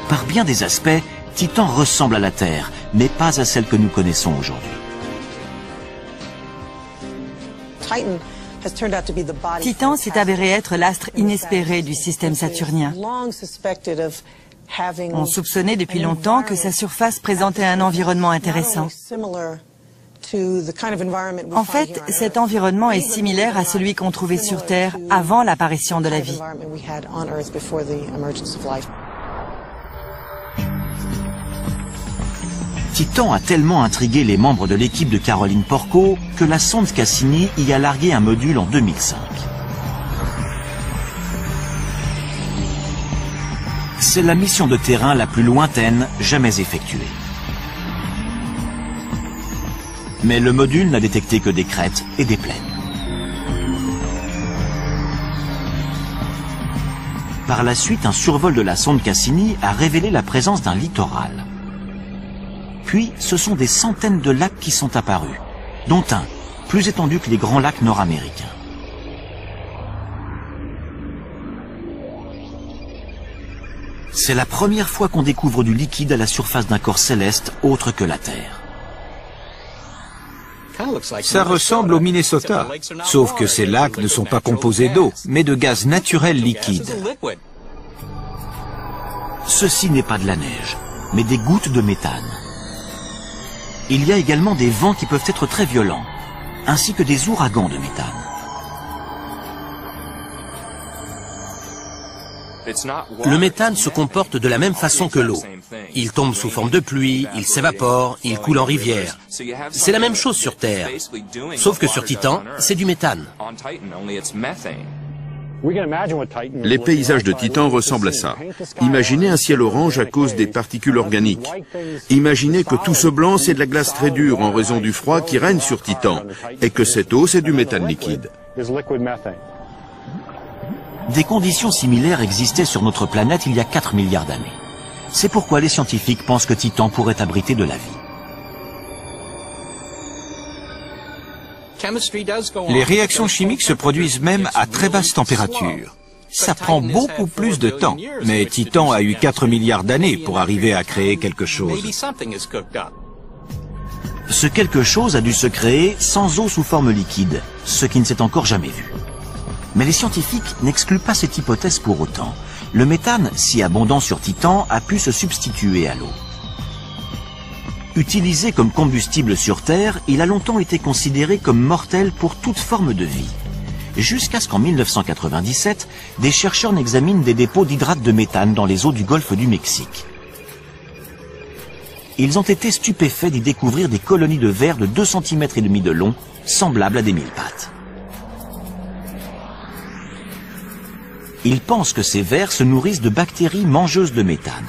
S1: Par bien des aspects, Titan ressemble à la Terre, mais pas à celle que nous connaissons aujourd'hui.
S2: Titan s'est avéré être l'astre inespéré du système saturnien. On soupçonnait depuis longtemps que sa surface présentait un environnement intéressant. En fait, cet environnement est similaire à celui qu'on trouvait sur Terre avant l'apparition de la vie.
S1: Titan a tellement intrigué les membres de l'équipe de Caroline Porco que la sonde Cassini y a largué un module en 2005. C'est la mission de terrain la plus lointaine jamais effectuée. Mais le module n'a détecté que des crêtes et des plaines. Par la suite, un survol de la sonde Cassini a révélé la présence d'un littoral. Puis, ce sont des centaines de lacs qui sont apparus, dont un, plus étendu que les grands lacs nord-américains. C'est la première fois qu'on découvre du liquide à la surface d'un corps céleste autre que la Terre.
S4: Ça ressemble au Minnesota, sauf que ces lacs ne sont pas composés d'eau, mais de gaz naturel liquide.
S1: Ceci n'est pas de la neige, mais des gouttes de méthane. Il y a également des vents qui peuvent être très violents, ainsi que des ouragans de méthane.
S6: Le méthane se comporte de la même façon que l'eau. Il tombe sous forme de pluie, il s'évapore, il coule en rivière. C'est la même chose sur Terre, sauf que sur Titan, c'est du méthane.
S3: Les paysages de Titan ressemblent à ça. Imaginez un ciel orange à cause des particules organiques. Imaginez que tout ce blanc, c'est de la glace très dure en raison du froid qui règne sur Titan, et que cette eau, c'est du méthane liquide.
S1: Des conditions similaires existaient sur notre planète il y a 4 milliards d'années. C'est pourquoi les scientifiques pensent que Titan pourrait abriter de la vie.
S4: Les réactions chimiques se produisent même à très basse température. Ça prend beaucoup plus de temps, mais Titan a eu 4 milliards d'années pour arriver à créer quelque chose.
S1: Ce quelque chose a dû se créer sans eau sous forme liquide, ce qui ne s'est encore jamais vu. Mais les scientifiques n'excluent pas cette hypothèse pour autant. Le méthane, si abondant sur Titan, a pu se substituer à l'eau. Utilisé comme combustible sur Terre, il a longtemps été considéré comme mortel pour toute forme de vie. Jusqu'à ce qu'en 1997, des chercheurs n'examinent des dépôts d'hydrate de méthane dans les eaux du golfe du Mexique. Ils ont été stupéfaits d'y découvrir des colonies de vers de 2,5 cm de long, semblables à des mille-pattes. Ils pensent que ces vers se nourrissent de bactéries mangeuses de méthane.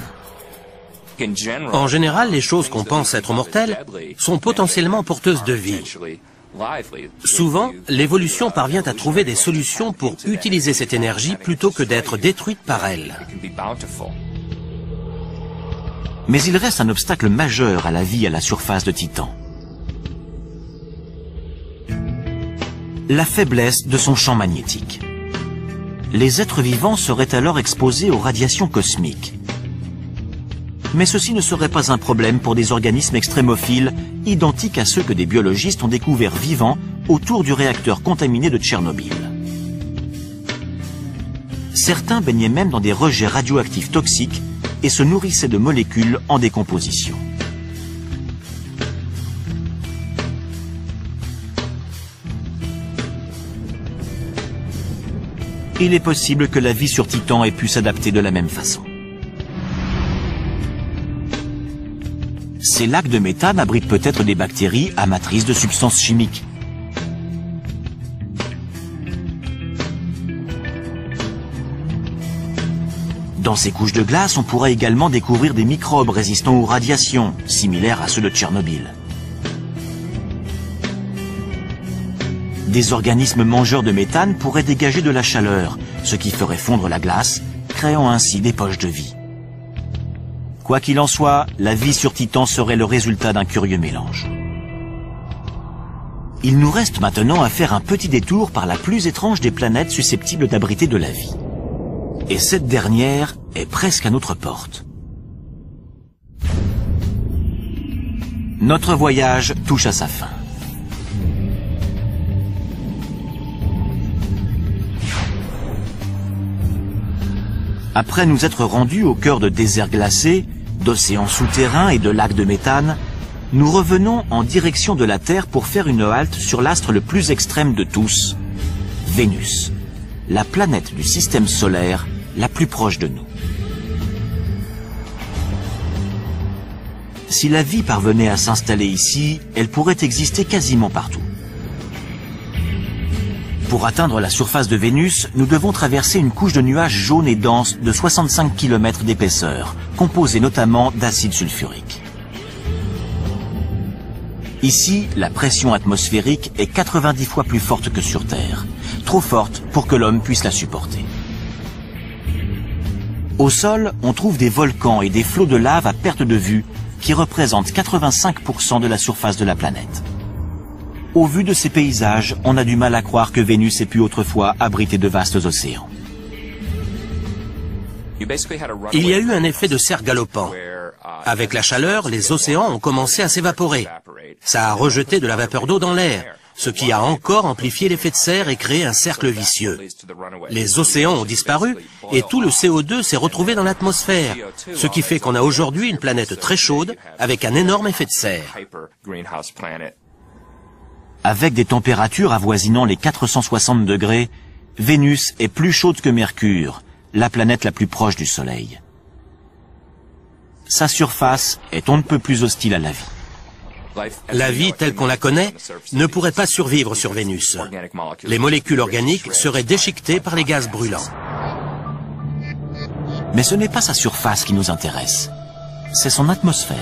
S6: En général, les choses qu'on pense être mortelles sont potentiellement porteuses de vie. Souvent, l'évolution parvient à trouver des solutions pour utiliser cette énergie plutôt que d'être détruite par elle.
S1: Mais il reste un obstacle majeur à la vie à la surface de Titan. La faiblesse de son champ magnétique. Les êtres vivants seraient alors exposés aux radiations cosmiques. Mais ceci ne serait pas un problème pour des organismes extrémophiles, identiques à ceux que des biologistes ont découverts vivants autour du réacteur contaminé de Tchernobyl. Certains baignaient même dans des rejets radioactifs toxiques et se nourrissaient de molécules en décomposition. Il est possible que la vie sur Titan ait pu s'adapter de la même façon. Ces lacs de méthane abritent peut-être des bactéries amatrices de substances chimiques. Dans ces couches de glace, on pourrait également découvrir des microbes résistants aux radiations, similaires à ceux de Tchernobyl. Des organismes mangeurs de méthane pourraient dégager de la chaleur, ce qui ferait fondre la glace, créant ainsi des poches de vie. Quoi qu'il en soit, la vie sur Titan serait le résultat d'un curieux mélange. Il nous reste maintenant à faire un petit détour par la plus étrange des planètes susceptibles d'abriter de la vie. Et cette dernière est presque à notre porte. Notre voyage touche à sa fin. Après nous être rendus au cœur de déserts glacés, d'océans souterrains et de lacs de méthane, nous revenons en direction de la Terre pour faire une halte sur l'astre le plus extrême de tous, Vénus, la planète du système solaire la plus proche de nous. Si la vie parvenait à s'installer ici, elle pourrait exister quasiment partout. Pour atteindre la surface de Vénus, nous devons traverser une couche de nuages jaunes et denses de 65 km d'épaisseur, composée notamment d'acide sulfurique. Ici, la pression atmosphérique est 90 fois plus forte que sur Terre, trop forte pour que l'homme puisse la supporter. Au sol, on trouve des volcans et des flots de lave à perte de vue qui représentent 85% de la surface de la planète. Au vu de ces paysages, on a du mal à croire que Vénus ait pu autrefois abriter de vastes océans.
S6: Il y a eu un effet de serre galopant. Avec la chaleur, les océans ont commencé à s'évaporer. Ça a rejeté de la vapeur d'eau dans l'air, ce qui a encore amplifié l'effet de serre et créé un cercle vicieux. Les océans ont disparu et tout le CO2 s'est retrouvé dans l'atmosphère, ce qui fait qu'on a aujourd'hui une planète très chaude avec un énorme effet de serre.
S1: Avec des températures avoisinant les 460 degrés, Vénus est plus chaude que Mercure, la planète la plus proche du Soleil. Sa surface est on ne peut plus hostile à la vie.
S6: La vie telle qu'on la connaît ne pourrait pas survivre sur Vénus. Les molécules organiques seraient déchiquetées par les gaz brûlants.
S1: Mais ce n'est pas sa surface qui nous intéresse, c'est son atmosphère.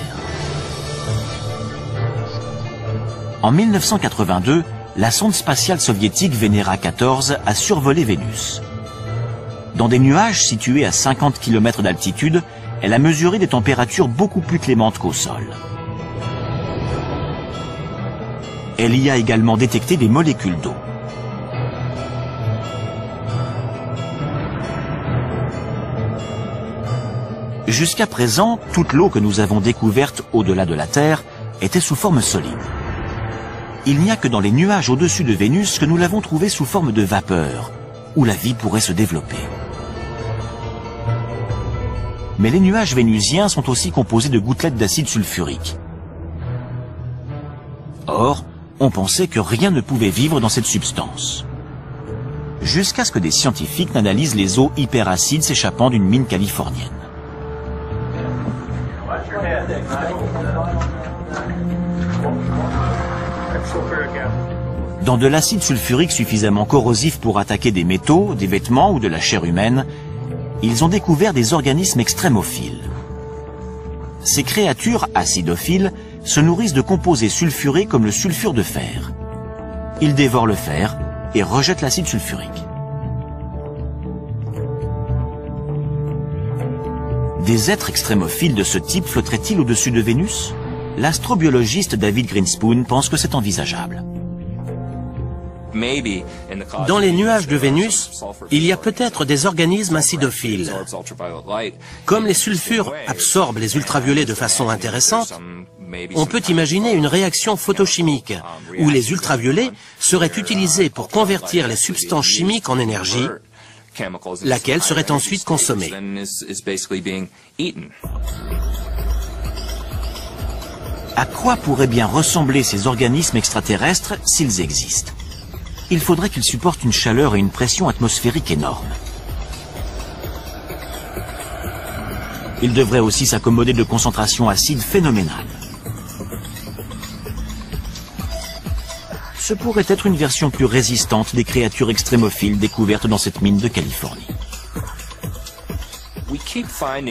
S1: En 1982, la sonde spatiale soviétique Venera 14 a survolé Vénus. Dans des nuages situés à 50 km d'altitude, elle a mesuré des températures beaucoup plus clémentes qu'au sol. Elle y a également détecté des molécules d'eau. Jusqu'à présent, toute l'eau que nous avons découverte au-delà de la Terre était sous forme solide. Il n'y a que dans les nuages au-dessus de Vénus que nous l'avons trouvée sous forme de vapeur, où la vie pourrait se développer. Mais les nuages vénusiens sont aussi composés de gouttelettes d'acide sulfurique. Or, on pensait que rien ne pouvait vivre dans cette substance. Jusqu'à ce que des scientifiques n'analysent les eaux hyperacides s'échappant d'une mine californienne. Dans de l'acide sulfurique suffisamment corrosif pour attaquer des métaux, des vêtements ou de la chair humaine, ils ont découvert des organismes extrémophiles. Ces créatures acidophiles se nourrissent de composés sulfurés comme le sulfure de fer. Ils dévorent le fer et rejettent l'acide sulfurique. Des êtres extrémophiles de ce type flotteraient-ils au-dessus de Vénus? L'astrobiologiste David Grinspoon pense que c'est envisageable.
S6: Dans les nuages de Vénus, il y a peut-être des organismes acidophiles. Comme les sulfures absorbent les ultraviolets de façon intéressante, on peut imaginer une réaction photochimique où les ultraviolets seraient utilisés pour convertir les substances chimiques en énergie, laquelle serait ensuite consommée.
S1: À quoi pourraient bien ressembler ces organismes extraterrestres s'ils existent? Il faudrait qu'ils supportent une chaleur et une pression atmosphérique énormes. Ils devraient aussi s'accommoder de concentrations acides phénoménales. Ce pourrait être une version plus résistante des créatures extrémophiles découvertes dans cette mine de Californie.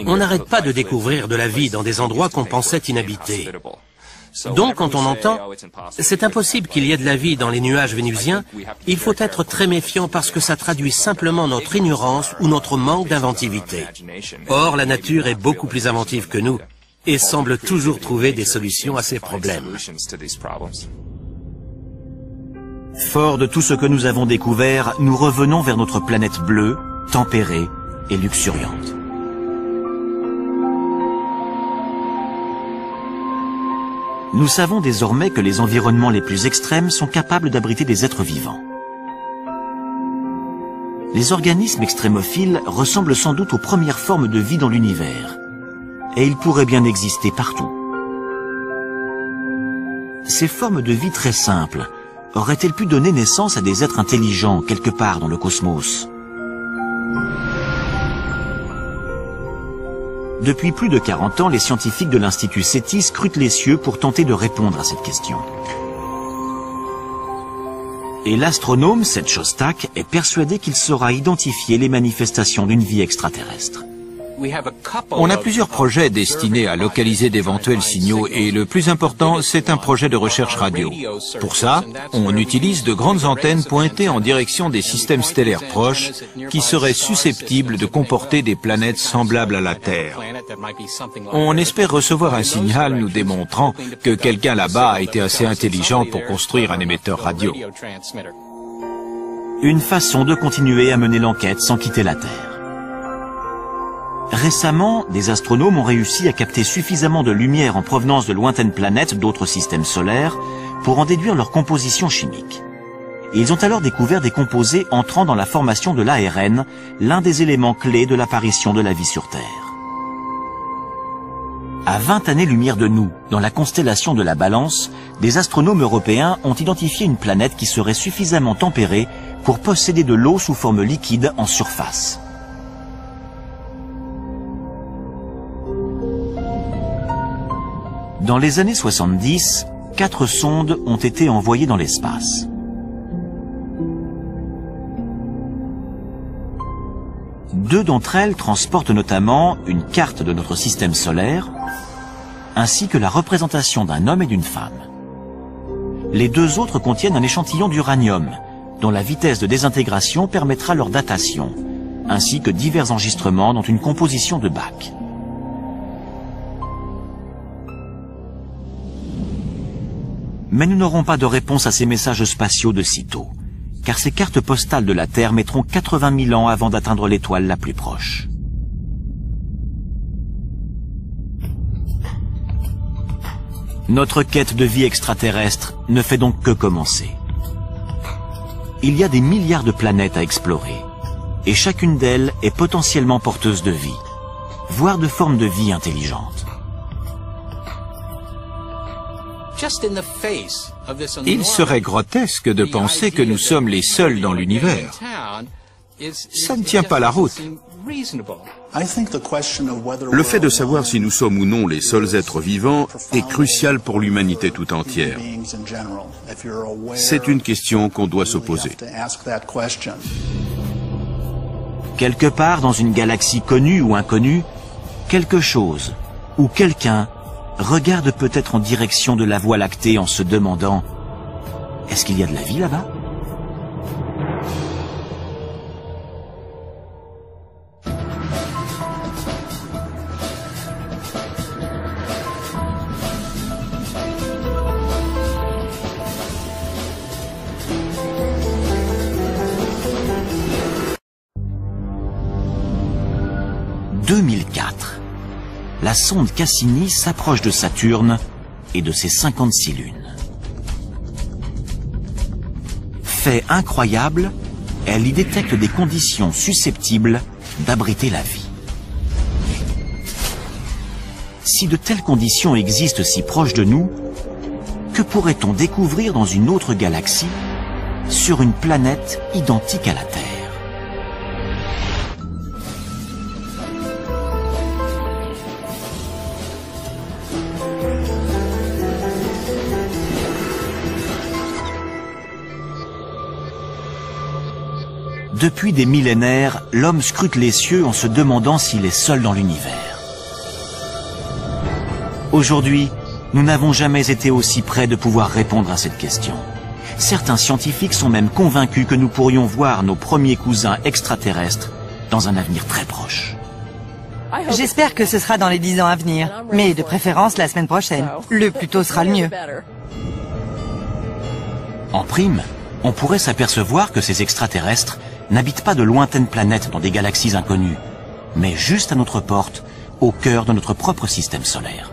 S6: On n'arrête pas de découvrir de la vie dans des endroits qu'on pensait inhabités. Donc, quand on entend « c'est impossible qu'il y ait de la vie dans les nuages vénusiens », il faut être très méfiant parce que ça traduit simplement notre ignorance ou notre manque d'inventivité. Or, la nature est beaucoup plus inventive que nous et semble toujours trouver des solutions à ces problèmes.
S1: Fort de tout ce que nous avons découvert, nous revenons vers notre planète bleue, tempérée et luxuriante. Nous savons désormais que les environnements les plus extrêmes sont capables d'abriter des êtres vivants. Les organismes extrémophiles ressemblent sans doute aux premières formes de vie dans l'univers, et ils pourraient bien exister partout. Ces formes de vie très simples auraient-elles pu donner naissance à des êtres intelligents quelque part dans le cosmos? Depuis plus de 40 ans, les scientifiques de l'Institut SETI scrutent les cieux pour tenter de répondre à cette question. Et l'astronome Seth Shostak est persuadé qu'il saura identifier les manifestations d'une vie extraterrestre.
S4: On a plusieurs projets destinés à localiser d'éventuels signaux et le plus important, c'est un projet de recherche radio. Pour ça, on utilise de grandes antennes pointées en direction des systèmes stellaires proches qui seraient susceptibles de comporter des planètes semblables à la Terre. On espère recevoir un signal nous démontrant que quelqu'un là-bas a été assez intelligent pour construire un émetteur radio.
S1: Une façon de continuer à mener l'enquête sans quitter la Terre. Récemment, des astronomes ont réussi à capter suffisamment de lumière en provenance de lointaines planètes d'autres systèmes solaires pour en déduire leur composition chimique. Et ils ont alors découvert des composés entrant dans la formation de l'ARN, l'un des éléments clés de l'apparition de la vie sur Terre. À 20 années-lumière de nous, dans la constellation de la Balance, des astronomes européens ont identifié une planète qui serait suffisamment tempérée pour posséder de l'eau sous forme liquide en surface. Dans les années 70, 4 sondes ont été envoyées dans l'espace. Deux d'entre elles transportent notamment une carte de notre système solaire, ainsi que la représentation d'un homme et d'une femme. Les deux autres contiennent un échantillon d'uranium, dont la vitesse de désintégration permettra leur datation, ainsi que divers enregistrements dont une composition de Bach. Mais nous n'aurons pas de réponse à ces messages spatiaux de sitôt, car ces cartes postales de la Terre mettront 80 000 ans avant d'atteindre l'étoile la plus proche. Notre quête de vie extraterrestre ne fait donc que commencer. Il y a des milliards de planètes à explorer, et chacune d'elles est potentiellement porteuse de vie, voire de formes de vie intelligentes.
S4: Il serait grotesque de penser que nous sommes les seuls dans l'univers. Ça ne tient pas la route.
S3: Le fait de savoir si nous sommes ou non les seuls êtres vivants est crucial pour l'humanité tout entière. C'est une question qu'on doit se poser.
S1: Quelque part dans une galaxie connue ou inconnue, quelque chose ou quelqu'un regarde peut-être en direction de la Voie lactée en se demandant « Est-ce qu'il y a de la vie là-bas » 2004. La sonde Cassini s'approche de Saturne et de ses 56 lunes. Fait incroyable, elle y détecte des conditions susceptibles d'abriter la vie. Si de telles conditions existent si proches de nous, que pourrait-on découvrir dans une autre galaxie, sur une planète identique à la Terre ? Depuis des millénaires, l'homme scrute les cieux en se demandant s'il est seul dans l'univers. Aujourd'hui, nous n'avons jamais été aussi près de pouvoir répondre à cette question. Certains scientifiques sont même convaincus que nous pourrions voir nos premiers cousins extraterrestres dans un avenir très proche.
S2: J'espère que ce sera dans les 10 ans à venir, mais de préférence la semaine prochaine. Le plus tôt sera le mieux.
S1: En prime, on pourrait s'apercevoir que ces extraterrestres n'habitent pas de lointaines planètes dans des galaxies inconnues, mais juste à notre porte, au cœur de notre propre système solaire.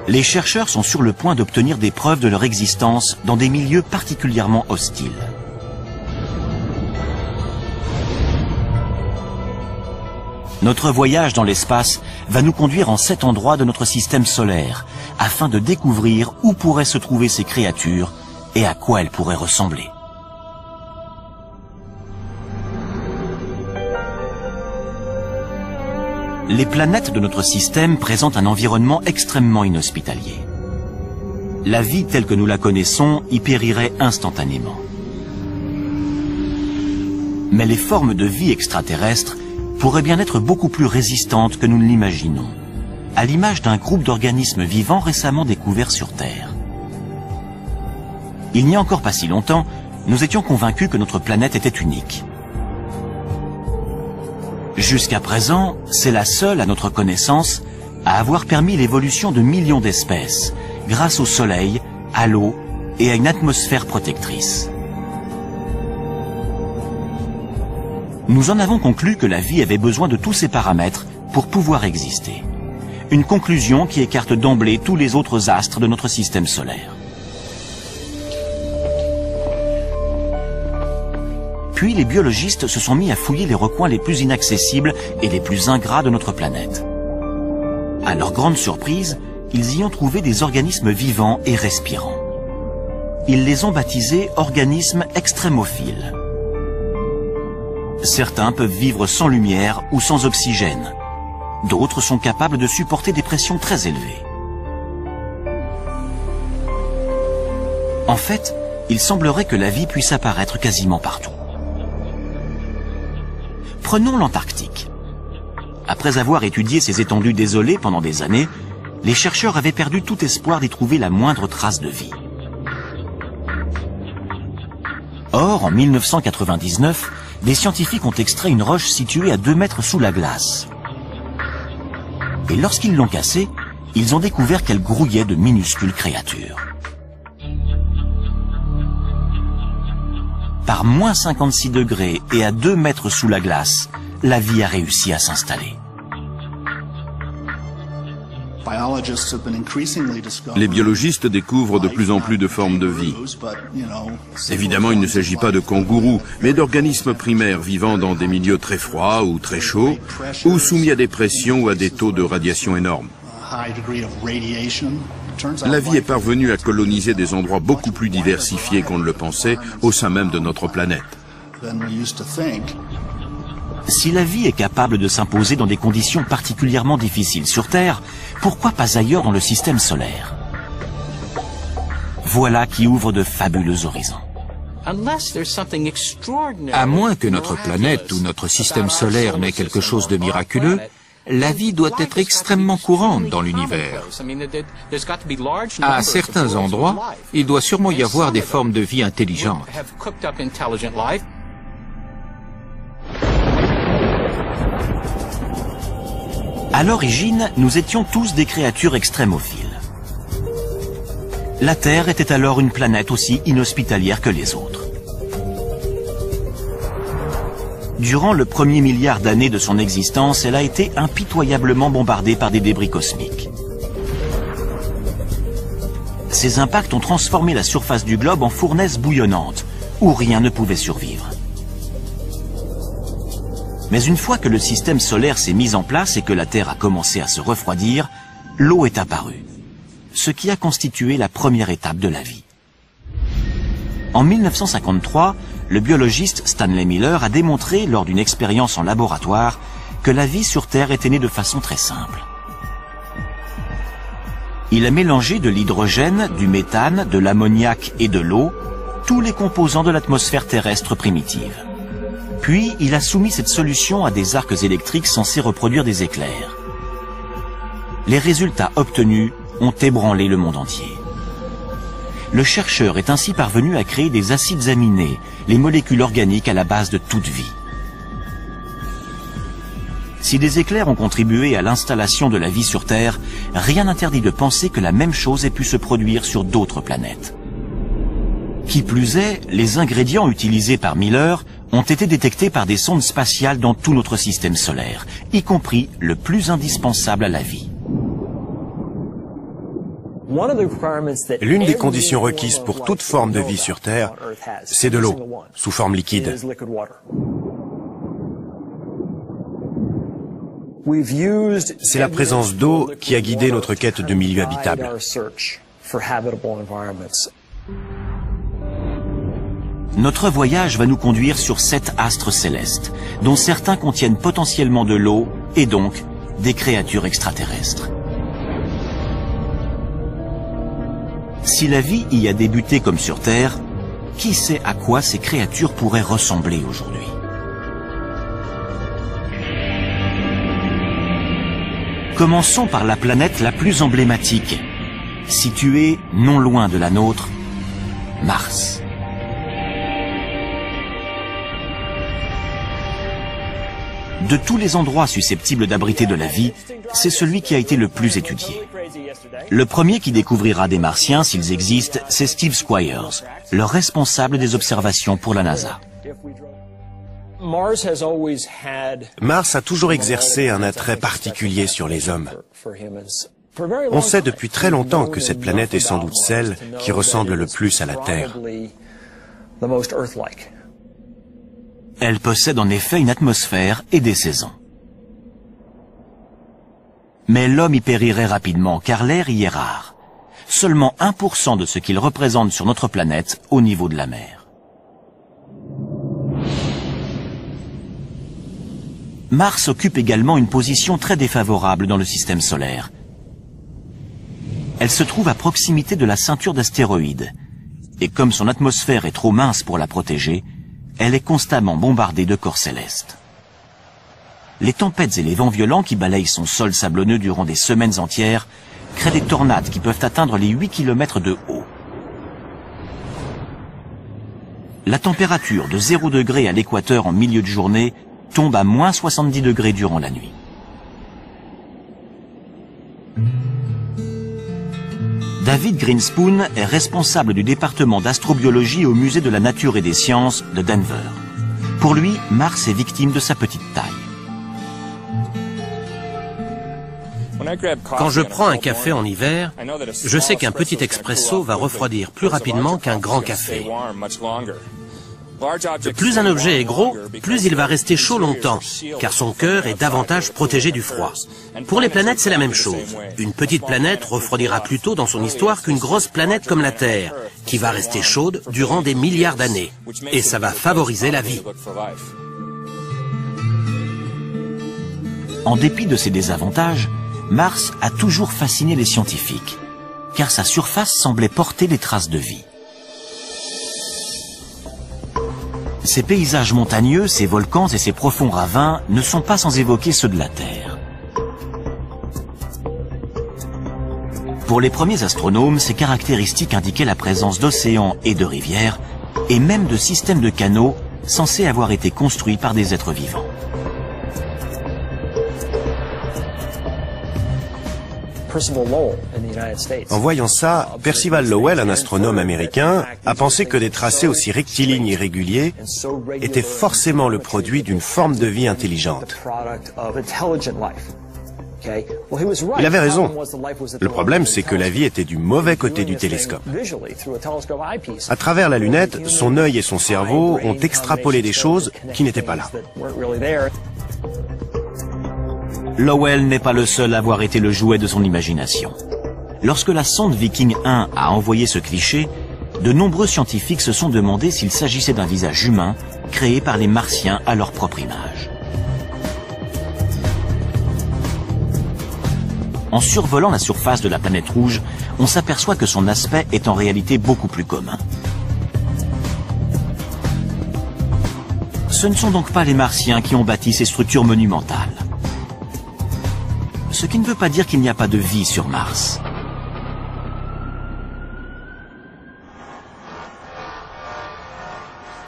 S1: Les chercheurs sont sur le point d'obtenir des preuves de leur existence dans des milieux particulièrement hostiles. Notre voyage dans l'espace va nous conduire en 7 endroits de notre système solaire, afin de découvrir où pourraient se trouver ces créatures et à quoi elles pourraient ressembler. Les planètes de notre système présentent un environnement extrêmement inhospitalier. La vie telle que nous la connaissons y périrait instantanément. Mais les formes de vie extraterrestres pourraient bien être beaucoup plus résistantes que nous ne l'imaginons, à l'image d'un groupe d'organismes vivants récemment découverts sur Terre. Il n'y a encore pas si longtemps, nous étions convaincus que notre planète était unique. Jusqu'à présent, c'est la seule, à notre connaissance, à avoir permis l'évolution de millions d'espèces, grâce au Soleil, à l'eau et à une atmosphère protectrice. Nous en avons conclu que la vie avait besoin de tous ces paramètres pour pouvoir exister. Une conclusion qui écarte d'emblée tous les autres astres de notre système solaire. Puis les biologistes se sont mis à fouiller les recoins les plus inaccessibles et les plus ingrats de notre planète. À leur grande surprise, ils y ont trouvé des organismes vivants et respirants. Ils les ont baptisés organismes extrémophiles. Certains peuvent vivre sans lumière ou sans oxygène. D'autres sont capables de supporter des pressions très élevées. En fait, il semblerait que la vie puisse apparaître quasiment partout. Prenons l'Antarctique. Après avoir étudié ces étendues désolées pendant des années, les chercheurs avaient perdu tout espoir d'y trouver la moindre trace de vie. Or, en 1999, des scientifiques ont extrait une roche située à 2 mètres sous la glace. Et lorsqu'ils l'ont cassée, ils ont découvert qu'elle grouillait de minuscules créatures. Par moins 56 degrés et à 2 mètres sous la glace, la vie a réussi à s'installer.
S3: Les biologistes découvrent de plus en plus de formes de vie. Évidemment, il ne s'agit pas de kangourous, mais d'organismes primaires vivant dans des milieux très froids ou très chauds, ou soumis à des pressions ou à des taux de radiation énormes. La vie est parvenue à coloniser des endroits beaucoup plus diversifiés qu'on ne le pensait au sein même de notre planète.
S1: Si la vie est capable de s'imposer dans des conditions particulièrement difficiles sur Terre, pourquoi pas ailleurs dans le système solaire? Voilà qui ouvre de fabuleux horizons.
S4: À moins que notre planète ou notre système solaire n'ait quelque chose de miraculeux, la vie doit être extrêmement courante dans l'univers. À certains endroits, il doit sûrement y avoir des formes de vie intelligentes.
S1: À l'origine, nous étions tous des créatures extrémophiles. La Terre était alors une planète aussi inhospitalière que les autres. Durant le premier milliard d'années de son existence, elle a été impitoyablement bombardée par des débris cosmiques. Ces impacts ont transformé la surface du globe en fournaise bouillonnante, où rien ne pouvait survivre. Mais une fois que le système solaire s'est mis en place et que la Terre a commencé à se refroidir, l'eau est apparue, ce qui a constitué la première étape de la vie. En 1953, le biologiste Stanley Miller a démontré lors d'une expérience en laboratoire que la vie sur Terre était née de façon très simple. Il a mélangé de l'hydrogène, du méthane, de l'ammoniac et de l'eau, tous les composants de l'atmosphère terrestre primitive. Puis, il a soumis cette solution à des arcs électriques censés reproduire des éclairs. Les résultats obtenus ont ébranlé le monde entier. Le chercheur est ainsi parvenu à créer des acides aminés, les molécules organiques à la base de toute vie. Si des éclairs ont contribué à l'installation de la vie sur Terre, rien n'interdit de penser que la même chose ait pu se produire sur d'autres planètes. Qui plus est, les ingrédients utilisés par Miller ont été détectés par des sondes spatiales dans tout notre système solaire, y compris le plus indispensable à la vie.
S5: L'une des conditions requises pour toute forme de vie sur Terre, c'est de l'eau, sous forme liquide. C'est la présence d'eau qui a guidé notre quête de milieux habitables.
S1: Notre voyage va nous conduire sur 7 astres célestes, dont certains contiennent potentiellement de l'eau et donc des créatures extraterrestres. Si la vie y a débuté comme sur Terre, qui sait à quoi ces créatures pourraient ressembler aujourd'hui? Commençons par la planète la plus emblématique, située non loin de la nôtre, Mars. De tous les endroits susceptibles d'abriter de la vie, c'est celui qui a été le plus étudié. Le premier qui découvrira des Martiens, s'ils existent, c'est Steve Squyres, le responsable des observations pour la NASA.
S5: Mars a toujours exercé un attrait particulier sur les hommes. On sait depuis très longtemps que cette planète est sans doute celle qui ressemble le plus à la Terre.
S1: Elle possède en effet une atmosphère et des saisons. Mais l'homme y périrait rapidement car l'air y est rare. Seulement 1% de ce qu'il représente sur notre planète au niveau de la mer. Mars occupe également une position très défavorable dans le système solaire. Elle se trouve à proximité de la ceinture d'astéroïdes. Et comme son atmosphère est trop mince pour la protéger, elle est constamment bombardée de corps célestes. Les tempêtes et les vents violents qui balayent son sol sablonneux durant des semaines entières créent des tornades qui peuvent atteindre les 8 km de haut. La température de 0 degré à l'équateur en milieu de journée tombe à moins 70 degrés durant la nuit. David Grinspoon est responsable du département d'astrobiologie au Musée de la Nature et des Sciences de Denver. Pour lui, Mars est victime de sa petite taille.
S6: Quand je prends un café en hiver, je sais qu'un petit expresso va refroidir plus rapidement qu'un grand café. Plus un objet est gros, plus il va rester chaud longtemps, car son cœur est davantage protégé du froid. Pour les planètes, c'est la même chose. Une petite planète refroidira plus tôt dans son histoire qu'une grosse planète comme la Terre, qui va rester chaude durant des milliards d'années. Et ça va favoriser la vie.
S1: En dépit de ses désavantages, Mars a toujours fasciné les scientifiques, car sa surface semblait porter des traces de vie. Ces paysages montagneux, ces volcans et ces profonds ravins ne sont pas sans évoquer ceux de la Terre. Pour les premiers astronomes, ces caractéristiques indiquaient la présence d'océans et de rivières, et même de systèmes de canaux censés avoir été construits par des êtres vivants.
S5: En voyant ça, Percival Lowell, un astronome américain, a pensé que des tracés aussi rectilignes et réguliers étaient forcément le produit d'une forme de vie intelligente. Il avait raison. Le problème, c'est que la vie était du mauvais côté du télescope. À travers la lunette, son œil et son cerveau ont extrapolé des choses qui n'étaient pas là.
S1: Lowell n'est pas le seul à avoir été le jouet de son imagination. Lorsque la sonde Viking 1 a envoyé ce cliché, de nombreux scientifiques se sont demandé s'il s'agissait d'un visage humain créé par les Martiens à leur propre image. En survolant la surface de la planète rouge, on s'aperçoit que son aspect est en réalité beaucoup plus commun. Ce ne sont donc pas les Martiens qui ont bâti ces structures monumentales. Ce qui ne veut pas dire qu'il n'y a pas de vie sur Mars.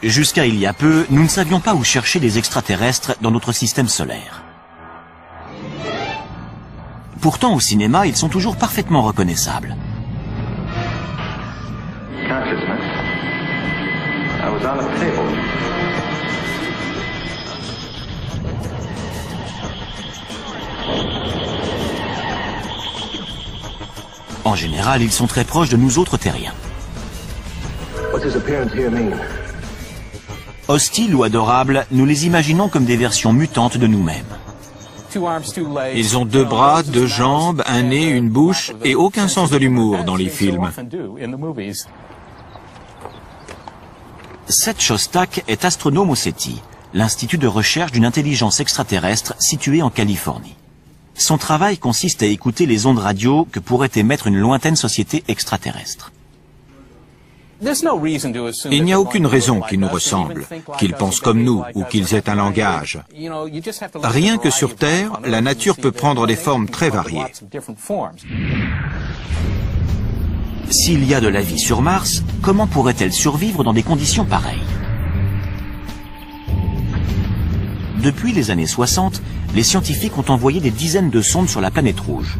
S1: Jusqu'à il y a peu, nous ne savions pas où chercher des extraterrestres dans notre système solaire. Pourtant, au cinéma, ils sont toujours parfaitement reconnaissables. En général, ils sont très proches de nous autres terriens. Hostiles ou adorables, nous les imaginons comme des versions mutantes de nous-mêmes.
S4: Ils ont 2 bras, 2 jambes, un nez, une bouche et aucun sens de l'humour dans les films.
S1: Seth Shostak est astronome au SETI, l'institut de recherche d'une intelligence extraterrestre situé en Californie. Son travail consiste à écouter les ondes radio que pourrait émettre une lointaine société extraterrestre.
S4: Il n'y a aucune raison qu'ils nous ressemblent, qu'ils pensent comme nous ou qu'ils aient un langage. Rien que sur Terre, la nature peut prendre des formes très variées.
S1: S'il y a de la vie sur Mars, comment pourrait-elle survivre dans des conditions pareilles? Depuis les années 60, les scientifiques ont envoyé des dizaines de sondes sur la planète rouge.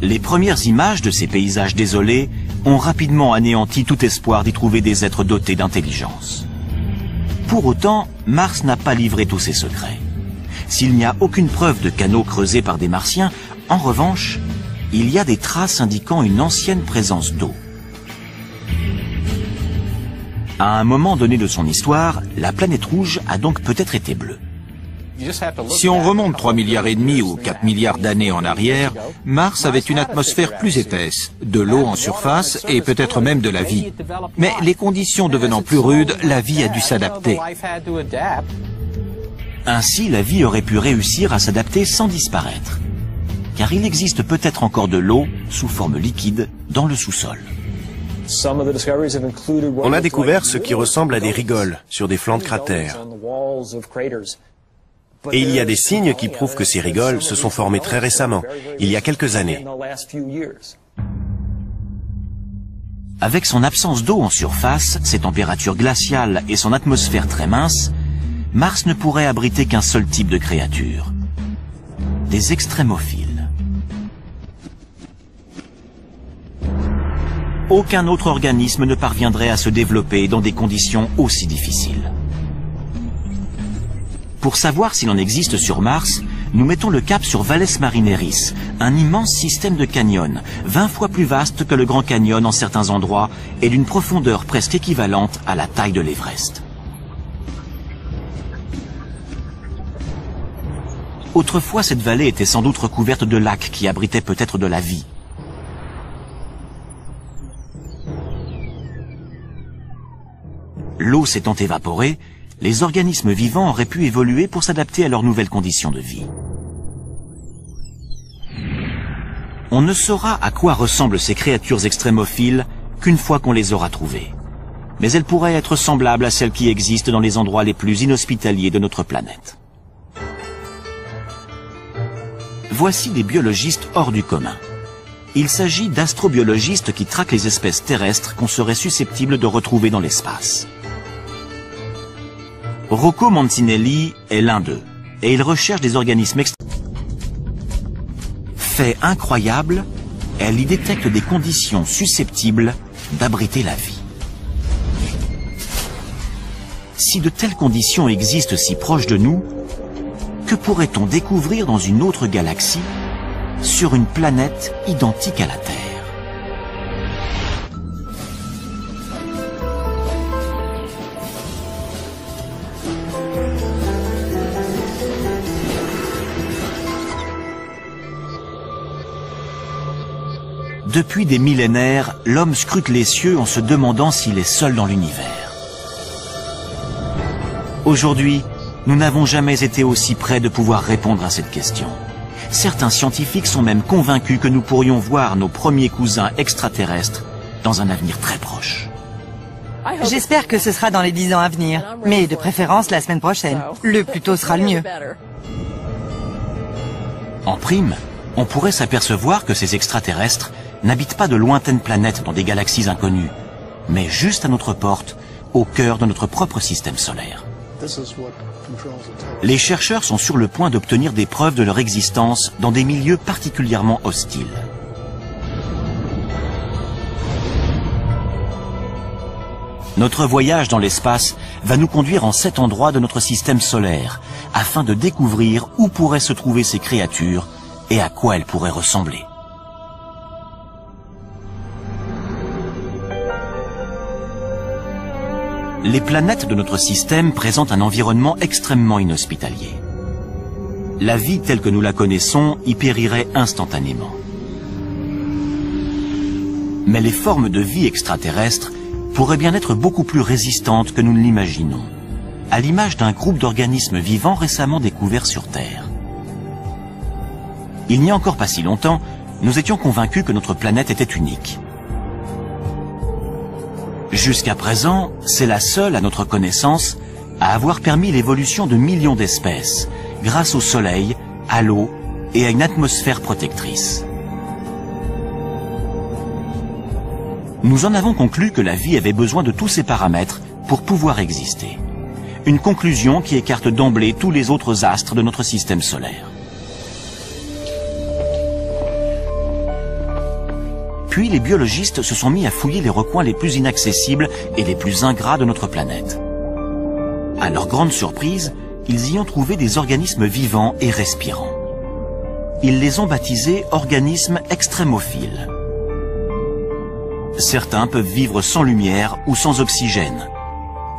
S1: Les premières images de ces paysages désolés ont rapidement anéanti tout espoir d'y trouver des êtres dotés d'intelligence. Pour autant, Mars n'a pas livré tous ses secrets. S'il n'y a aucune preuve de canaux creusés par des Martiens, en revanche, il y a des traces indiquant une ancienne présence d'eau. À un moment donné de son histoire, la planète rouge a donc peut-être été bleue.
S4: Si on remonte 3,5 milliards ou 4 milliards d'années en arrière, Mars avait une atmosphère plus épaisse, de l'eau en surface et peut-être même de la vie. Mais les conditions devenant plus rudes, la vie a dû s'adapter.
S1: Ainsi, la vie aurait pu réussir à s'adapter sans disparaître. Car il existe peut-être encore de l'eau, sous forme liquide, dans le sous-sol.
S5: On a découvert ce qui ressemble à des rigoles sur des flancs de cratères. Et il y a des signes qui prouvent que ces rigoles se sont formées très récemment, il y a quelques années.
S1: Avec son absence d'eau en surface, ses températures glaciales et son atmosphère très mince, Mars ne pourrait abriter qu'un seul type de créature. Des extrémophiles. Aucun autre organisme ne parviendrait à se développer dans des conditions aussi difficiles. Pour savoir s'il en existe sur Mars, nous mettons le cap sur Valles Marineris, un immense système de canyons, 20 fois plus vaste que le Grand Canyon en certains endroits et d'une profondeur presque équivalente à la taille de l'Everest. Autrefois, cette vallée était sans doute recouverte de lacs qui abritaient peut-être de la vie. L'eau s'étant évaporée, les organismes vivants auraient pu évoluer pour s'adapter à leurs nouvelles conditions de vie. On ne saura à quoi ressemblent ces créatures extrémophiles qu'une fois qu'on les aura trouvées. Mais elles pourraient être semblables à celles qui existent dans les endroits les plus inhospitaliers de notre planète. Voici des biologistes hors du commun. Il s'agit d'astrobiologistes qui traquent les espèces terrestres qu'on serait susceptible de retrouver dans l'espace. Rocco Mancinelli est l'un d'eux, et il recherche des organismes Fait incroyable, elle y détecte des conditions susceptibles d'abriter la vie. Si de telles conditions existent si proches de nous, que pourrait-on découvrir dans une autre galaxie, sur une planète identique à la Terre? Depuis des millénaires, l'homme scrute les cieux en se demandant s'il est seul dans l'univers. Aujourd'hui, nous n'avons jamais été aussi près de pouvoir répondre à cette question. Certains scientifiques sont même convaincus que nous pourrions voir nos premiers cousins extraterrestres dans un avenir très proche.
S2: J'espère que ce sera dans les 10 ans à venir, mais de préférence la semaine prochaine. Le plus tôt sera le mieux.
S1: En prime, on pourrait s'apercevoir que ces extraterrestres n'habitent pas de lointaines planètes dans des galaxies inconnues, mais juste à notre porte, au cœur de notre propre système solaire. Les chercheurs sont sur le point d'obtenir des preuves de leur existence dans des milieux particulièrement hostiles. Notre voyage dans l'espace va nous conduire en 7 endroits de notre système solaire, afin de découvrir où pourraient se trouver ces créatures et à quoi elles pourraient ressembler. Les planètes de notre système présentent un environnement extrêmement inhospitalier. La vie telle que nous la connaissons y périrait instantanément. Mais les formes de vie extraterrestres pourraient bien être beaucoup plus résistantes que nous ne l'imaginons, à l'image d'un groupe d'organismes vivants récemment découverts sur Terre. Il n'y a encore pas si longtemps, nous étions convaincus que notre planète était unique. Jusqu'à présent, c'est la seule, à notre connaissance, à avoir permis l'évolution de millions d'espèces, grâce au Soleil, à l'eau et à une atmosphère protectrice. Nous en avons conclu que la vie avait besoin de tous ces paramètres pour pouvoir exister. Une conclusion qui écarte d'emblée tous les autres astres de notre système solaire. Puis les biologistes se sont mis à fouiller les recoins les plus inaccessibles et les plus ingrats de notre planète. À leur grande surprise, ils y ont trouvé des organismes vivants et respirants. Ils les ont baptisés organismes extrémophiles. Certains peuvent vivre sans lumière ou sans oxygène.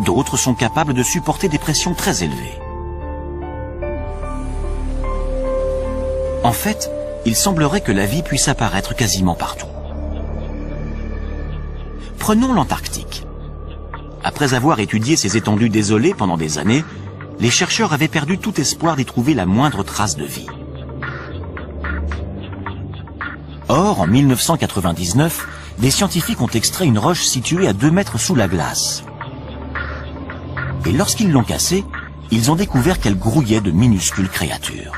S1: D'autres sont capables de supporter des pressions très élevées. En fait, il semblerait que la vie puisse apparaître quasiment partout. Prenons l'Antarctique. Après avoir étudié ces étendues désolées pendant des années, les chercheurs avaient perdu tout espoir d'y trouver la moindre trace de vie. Or, en 1999, des scientifiques ont extrait une roche située à 2 mètres sous la glace. Et lorsqu'ils l'ont cassée, ils ont découvert qu'elle grouillait de minuscules créatures.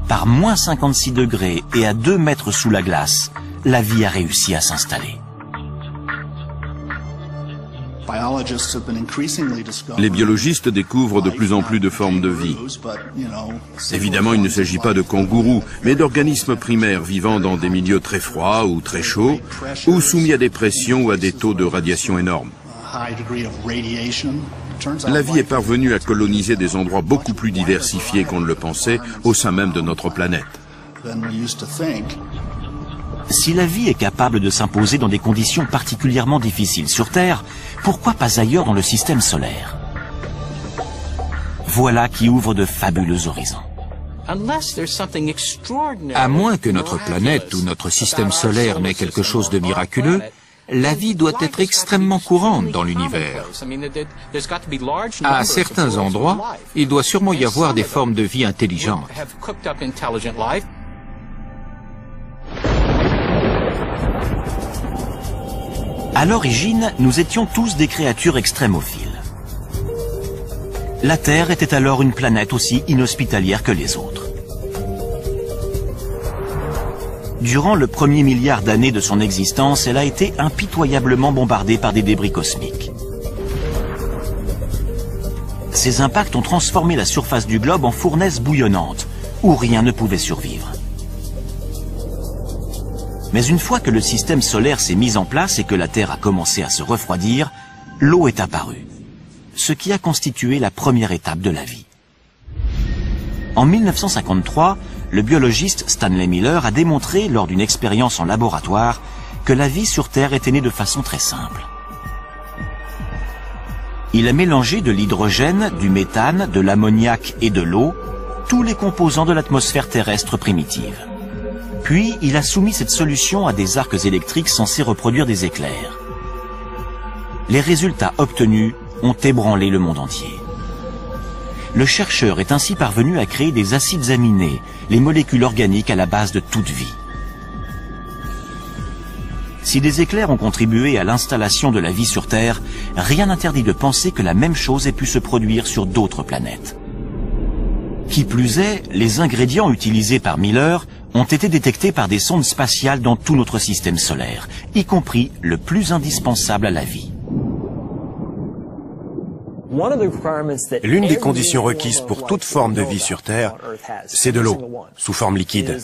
S1: Par moins 56 degrés et à 2 mètres sous la glace, la vie a réussi à s'installer.
S3: Les biologistes découvrent de plus en plus de formes de vie. Évidemment, il ne s'agit pas de kangourous, mais d'organismes primaires vivant dans des milieux très froids ou très chauds, ou soumis à des pressions ou à des taux de radiation énormes. La vie est parvenue à coloniser des endroits beaucoup plus diversifiés qu'on ne le pensait au sein même de notre planète.
S1: Si la vie est capable de s'imposer dans des conditions particulièrement difficiles sur Terre, pourquoi pas ailleurs dans le système solaire? Voilà qui ouvre de fabuleux horizons.
S4: À moins que notre planète ou notre système solaire n'ait quelque chose de miraculeux, la vie doit être extrêmement courante dans l'univers. À certains endroits, il doit sûrement y avoir des formes de vie intelligentes.
S1: À l'origine, nous étions tous des créatures extrémophiles. La Terre était alors une planète aussi inhospitalière que les autres. Durant le premier milliard d'années de son existence, elle a été impitoyablement bombardée par des débris cosmiques. Ces impacts ont transformé la surface du globe en fournaise bouillonnante, où rien ne pouvait survivre. Mais une fois que le système solaire s'est mis en place et que la Terre a commencé à se refroidir, l'eau est apparue, ce qui a constitué la première étape de la vie. En 1953, le biologiste Stanley Miller a démontré lors d'une expérience en laboratoire que la vie sur Terre était née de façon très simple. Il a mélangé de l'hydrogène, du méthane, de l'ammoniac et de l'eau, tous les composants de l'atmosphère terrestre primitive. Puis, il a soumis cette solution à des arcs électriques censés reproduire des éclairs. Les résultats obtenus ont ébranlé le monde entier. Le chercheur est ainsi parvenu à créer des acides aminés, les molécules organiques à la base de toute vie. Si des éclairs ont contribué à l'installation de la vie sur Terre, rien n'interdit de penser que la même chose ait pu se produire sur d'autres planètes. Qui plus est, les ingrédients utilisés par Miller ont été détectés par des sondes spatiales dans tout notre système solaire, y compris le plus indispensable à la vie.
S5: L'une des conditions requises pour toute forme de vie sur Terre, c'est de l'eau, sous forme liquide.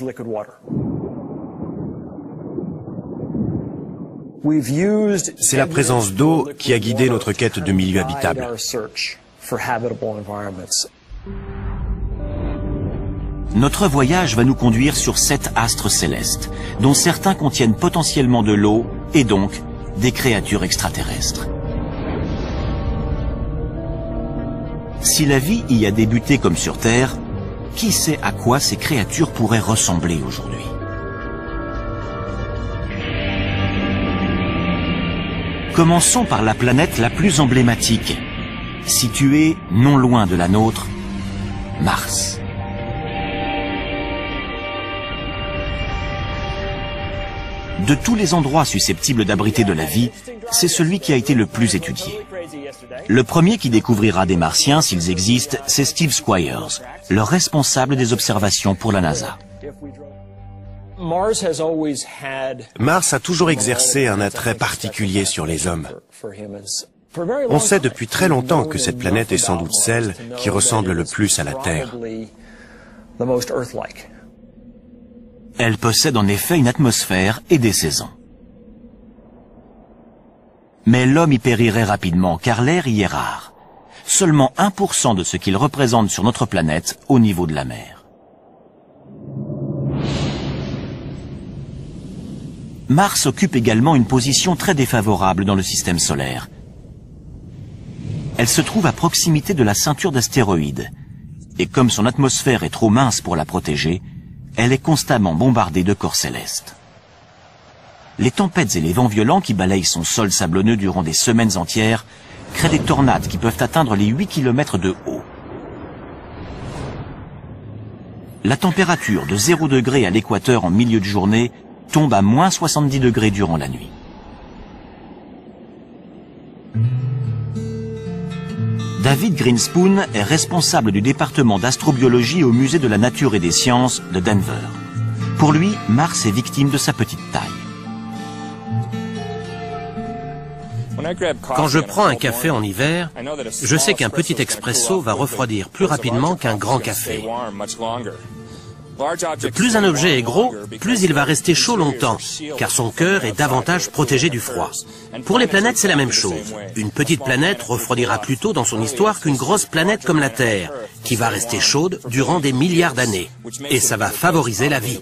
S5: C'est la présence d'eau qui a guidé notre quête de milieux habitables.
S1: Notre voyage va nous conduire sur 7 astres célestes, dont certains contiennent potentiellement de l'eau et donc des créatures extraterrestres. Si la vie y a débuté comme sur Terre, qui sait à quoi ces créatures pourraient ressembler aujourd'hui? Commençons par la planète la plus emblématique, située non loin de la nôtre, Mars. De tous les endroits susceptibles d'abriter de la vie, c'est celui qui a été le plus étudié. Le premier qui découvrira des Martiens, s'ils existent, c'est Steve Squyres, le responsable des observations pour la NASA.
S5: Mars a toujours exercé un attrait particulier sur les hommes. On sait depuis très longtemps que cette planète est sans doute celle qui ressemble le plus à la Terre.
S1: Elle possède en effet une atmosphère et des saisons. Mais l'homme y périrait rapidement car l'air y est rare. Seulement 1% de ce qu'il représente sur notre planète au niveau de la mer. Mars occupe également une position très défavorable dans le système solaire. Elle se trouve à proximité de la ceinture d'astéroïdes. Et comme son atmosphère est trop mince pour la protéger, elle est constamment bombardée de corps célestes. Les tempêtes et les vents violents qui balayent son sol sablonneux durant des semaines entières créent des tornades qui peuvent atteindre les 8 km de haut. La température de 0 degré à l'équateur en milieu de journée tombe à moins 70 degrés durant la nuit. David Grinspoon est responsable du département d'astrobiologie au Musée de la Nature et des Sciences de Denver. Pour lui, Mars est victime de sa petite taille.
S6: Quand je prends un café en hiver, je sais qu'un petit expresso va refroidir plus rapidement qu'un grand café. Plus un objet est gros, plus il va rester chaud longtemps, car son cœur est davantage protégé du froid. Pour les planètes, c'est la même chose. Une petite planète refroidira plus tôt dans son histoire qu'une grosse planète comme la Terre, qui va rester chaude durant des milliards d'années. Et ça va favoriser la vie.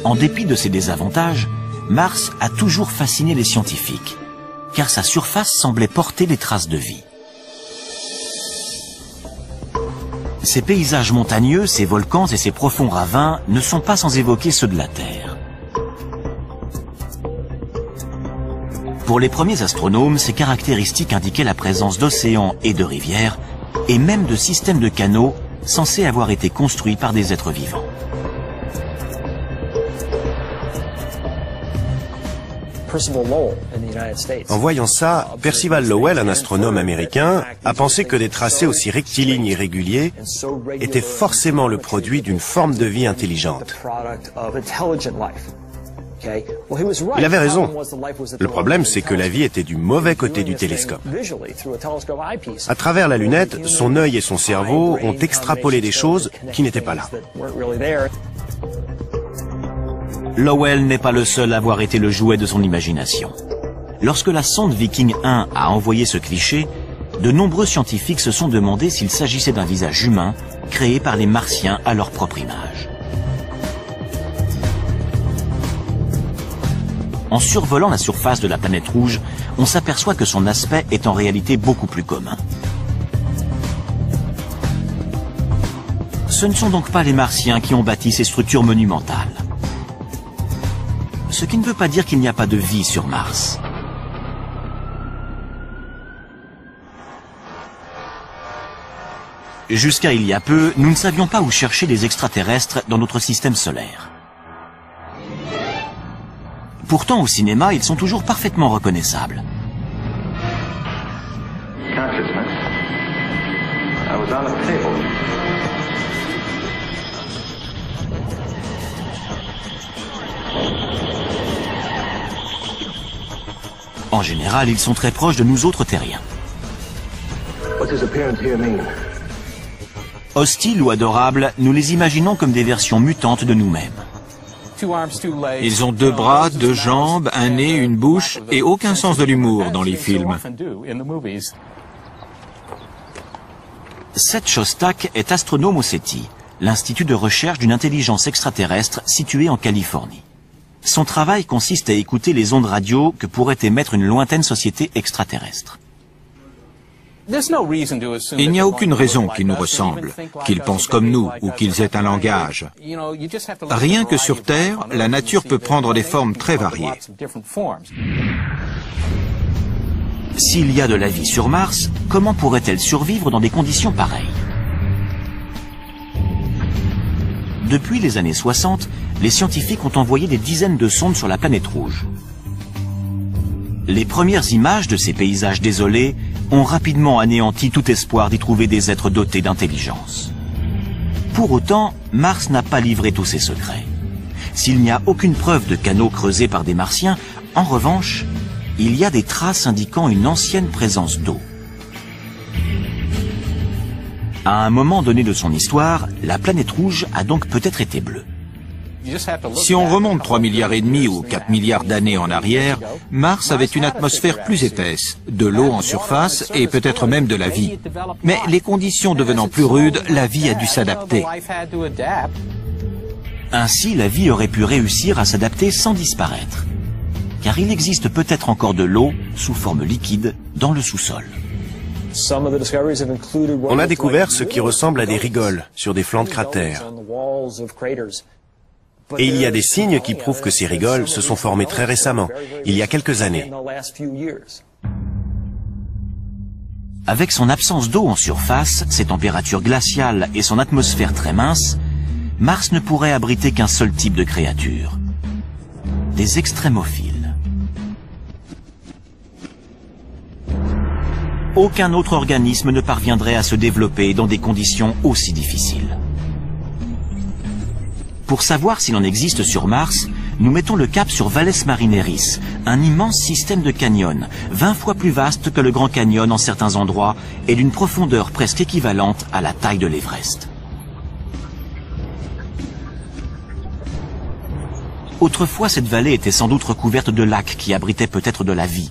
S1: En dépit de ses désavantages, Mars a toujours fasciné les scientifiques, car sa surface semblait porter des traces de vie. Ces paysages montagneux, ces volcans et ces profonds ravins ne sont pas sans évoquer ceux de la Terre. Pour les premiers astronomes, ces caractéristiques indiquaient la présence d'océans et de rivières, et même de systèmes de canaux censés avoir été construits par des êtres vivants.
S5: En voyant ça, Percival Lowell, un astronome américain, a pensé que des tracés aussi rectilignes et réguliers étaient forcément le produit d'une forme de vie intelligente. Il avait raison. Le problème, c'est que la vie était du mauvais côté du télescope. À travers la lunette, son œil et son cerveau ont extrapolé des choses qui n'étaient pas là.
S1: Lowell n'est pas le seul à avoir été le jouet de son imagination. Lorsque la sonde Viking 1 a envoyé ce cliché, de nombreux scientifiques se sont demandé s'il s'agissait d'un visage humain créé par les Martiens à leur propre image. En survolant la surface de la planète rouge, on s'aperçoit que son aspect est en réalité beaucoup plus commun. Ce ne sont donc pas les Martiens qui ont bâti ces structures monumentales. Ce qui ne veut pas dire qu'il n'y a pas de vie sur Mars. Jusqu'à il y a peu, nous ne savions pas où chercher les extraterrestres dans notre système solaire. Pourtant, au cinéma, ils sont toujours parfaitement reconnaissables. En général, ils sont très proches de nous autres terriens. Hostiles ou adorables, nous les imaginons comme des versions mutantes de nous-mêmes.
S4: Ils ont 2 bras, 2 jambes, un nez, une bouche et aucun sens de l'humour dans les films.
S1: Seth Shostak est astronome au SETI, l'institut de recherche d'une intelligence extraterrestre situé en Californie. Son travail consiste à écouter les ondes radio que pourrait émettre une lointaine société extraterrestre.
S4: Il n'y a aucune raison qu'ils nous ressemblent, qu'ils pensent comme nous ou qu'ils aient un langage. Rien que sur Terre, la nature peut prendre des formes très variées.
S1: S'il y a de la vie sur Mars, comment pourrait-elle survivre dans des conditions pareilles? Depuis les années 60, les scientifiques ont envoyé des dizaines de sondes sur la planète rouge. Les premières images de ces paysages désolés ont rapidement anéanti tout espoir d'y trouver des êtres dotés d'intelligence. Pour autant, Mars n'a pas livré tous ses secrets. S'il n'y a aucune preuve de canaux creusés par des Martiens, en revanche, il y a des traces indiquant une ancienne présence d'eau. À un moment donné de son histoire, la planète rouge a donc peut-être été bleue.
S4: Si on remonte 3,5 milliards ou 4 milliards d'années en arrière, Mars avait une atmosphère plus épaisse, de l'eau en surface et peut-être même de la vie. Mais les conditions devenant plus rudes, la vie a dû s'adapter.
S1: Ainsi, la vie aurait pu réussir à s'adapter sans disparaître. Car il existe peut-être encore de l'eau, sous forme liquide, dans le sous-sol.
S5: On a découvert ce qui ressemble à des rigoles sur des flancs de cratères. Et il y a des signes qui prouvent que ces rigoles se sont formées très récemment, il y a quelques années.
S1: Avec son absence d'eau en surface, ses températures glaciales et son atmosphère très mince, Mars ne pourrait abriter qu'un seul type de créature. Des extrémophiles. Aucun autre organisme ne parviendrait à se développer dans des conditions aussi difficiles. Pour savoir s'il en existe sur Mars, nous mettons le cap sur Valles Marineris, un immense système de canyons, 20 fois plus vaste que le Grand Canyon en certains endroits et d'une profondeur presque équivalente à la taille de l'Everest. Autrefois, cette vallée était sans doute recouverte de lacs qui abritaient peut-être de la vie.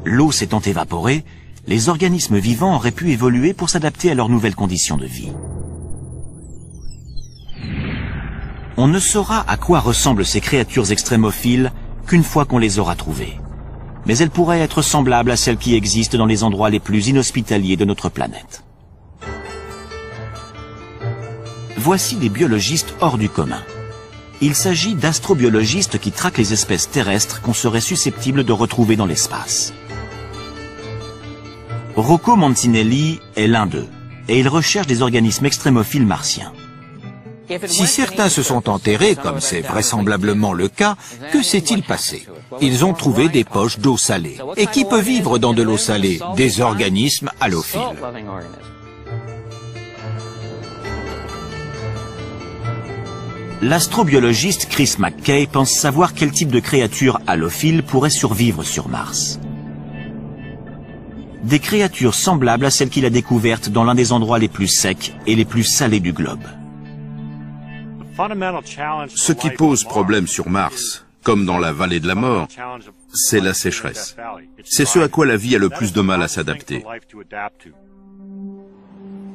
S1: L'eau s'étant évaporée, les organismes vivants auraient pu évoluer pour s'adapter à leurs nouvelles conditions de vie. On ne saura à quoi ressemblent ces créatures extrémophiles qu'une fois qu'on les aura trouvées. Mais elles pourraient être semblables à celles qui existent dans les endroits les plus inhospitaliers de notre planète. Voici des biologistes hors du commun. Il s'agit d'astrobiologistes qui traquent les espèces terrestres qu'on serait susceptible de retrouver dans l'espace. Rocco Mancinelli est l'un d'eux, et il recherche des organismes extrémophiles martiens.
S4: Si certains se sont enterrés, comme c'est vraisemblablement le cas, que s'est-il passé? Ils ont trouvé des poches d'eau salée. Et qui peut vivre dans de l'eau salée? Des organismes halophiles.
S1: L'astrobiologiste Chris McKay pense savoir quel type de créature halophile pourrait survivre sur Mars. Des créatures semblables à celles qu'il a découvertes dans l'un des endroits les plus secs et les plus salés du globe.
S3: Ce qui pose problème sur Mars, comme dans la vallée de la mort, c'est la sécheresse. C'est ce à quoi la vie a le plus de mal à s'adapter.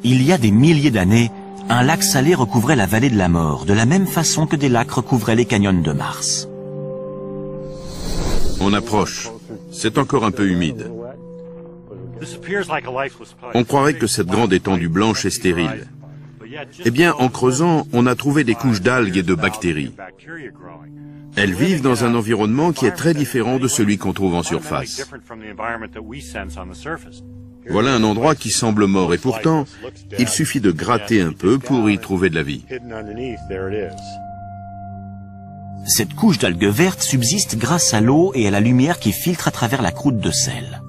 S1: Il y a des milliers d'années, un lac salé recouvrait la vallée de la mort, de la même façon que des lacs recouvraient les canyons de Mars.
S3: On approche. C'est encore un peu humide. On croirait que cette grande étendue blanche est stérile. Eh bien, en creusant, on a trouvé des couches d'algues et de bactéries. Elles vivent dans un environnement qui est très différent de celui qu'on trouve en surface. Voilà un endroit qui semble mort et pourtant, il suffit de gratter un peu pour y trouver de la vie.
S1: Cette couche d'algues vertes subsiste grâce à l'eau et à la lumière qui filtre à travers la croûte de sel.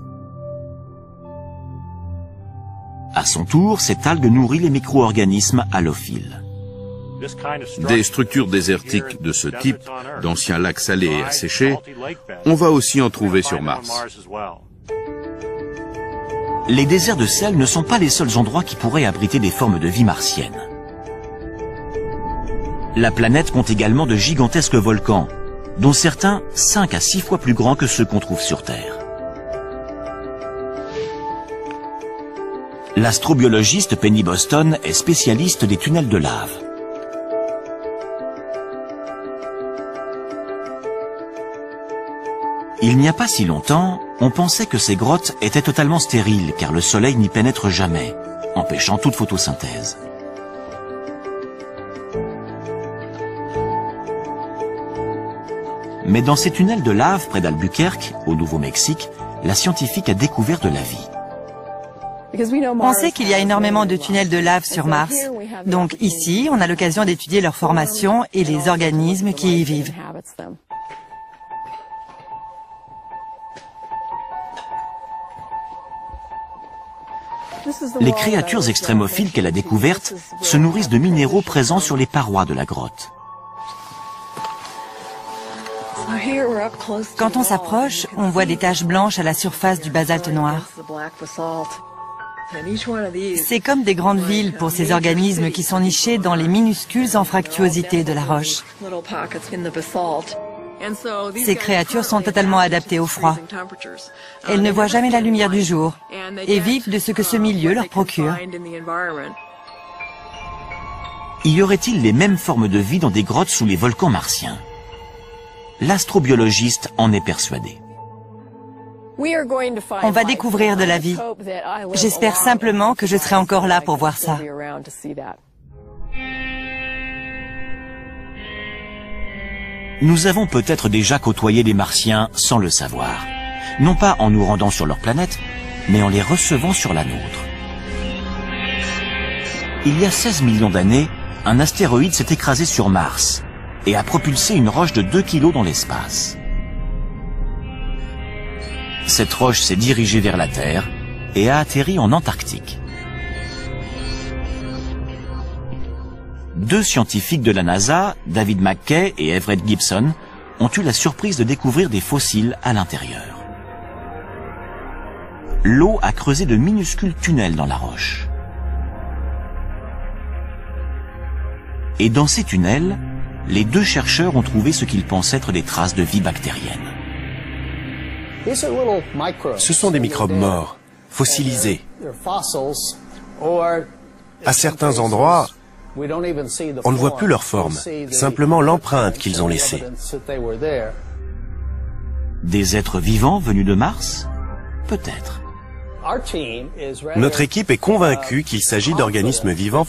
S1: À son tour, cette algue nourrit les micro-organismes halophiles.
S3: Des structures désertiques de ce type, d'anciens lacs salés et asséchés, on va aussi en trouver sur Mars.
S1: Les déserts de sel ne sont pas les seuls endroits qui pourraient abriter des formes de vie martienne. La planète compte également de gigantesques volcans, dont certains 5 à 6 fois plus grands que ceux qu'on trouve sur Terre. L'astrobiologiste Penny Boston est spécialiste des tunnels de lave. Il n'y a pas si longtemps, on pensait que ces grottes étaient totalement stériles car le soleil n'y pénètre jamais, empêchant toute photosynthèse. Mais dans ces tunnels de lave près d'Albuquerque, au Nouveau-Mexique, la scientifique a découvert de la vie.
S2: On sait qu'il y a énormément de tunnels de lave sur Mars. Donc ici, on a l'occasion d'étudier leur formation et les organismes qui y vivent.
S1: Les créatures extrémophiles qu'elle a découvertes se nourrissent de minéraux présents sur les parois de la grotte.
S2: Quand on s'approche, on voit des taches blanches à la surface du basalte noir. C'est comme des grandes villes pour ces organismes qui sont nichés dans les minuscules anfractuosités de la roche. Ces créatures sont totalement adaptées au froid. Elles ne voient jamais la lumière du jour et vivent de ce que ce milieu leur procure.
S1: Y aurait-il les mêmes formes de vie dans des grottes sous les volcans martiens? L'astrobiologiste en est persuadé.
S2: On va découvrir de la vie. J'espère simplement que je serai encore là pour voir ça.
S1: Nous avons peut-être déjà côtoyé des Martiens sans le savoir. Non pas en nous rendant sur leur planète, mais en les recevant sur la nôtre. Il y a 16 millions d'années, un astéroïde s'est écrasé sur Mars et a propulsé une roche de 2 kilos dans l'espace. Cette roche s'est dirigée vers la Terre et a atterri en Antarctique. 2 scientifiques de la NASA, David McKay et Everett Gibson, ont eu la surprise de découvrir des fossiles à l'intérieur. L'eau a creusé de minuscules tunnels dans la roche. Et dans ces tunnels, les 2 chercheurs ont trouvé ce qu'ils pensent être des traces de vie bactérienne.
S5: Ce sont des microbes morts, fossilisés. À certains endroits, on ne voit plus leur forme, simplement l'empreinte qu'ils ont laissée.
S1: Des êtres vivants venus de Mars? Peut-être.
S5: Notre équipe est convaincue qu'il s'agit d'organismes vivants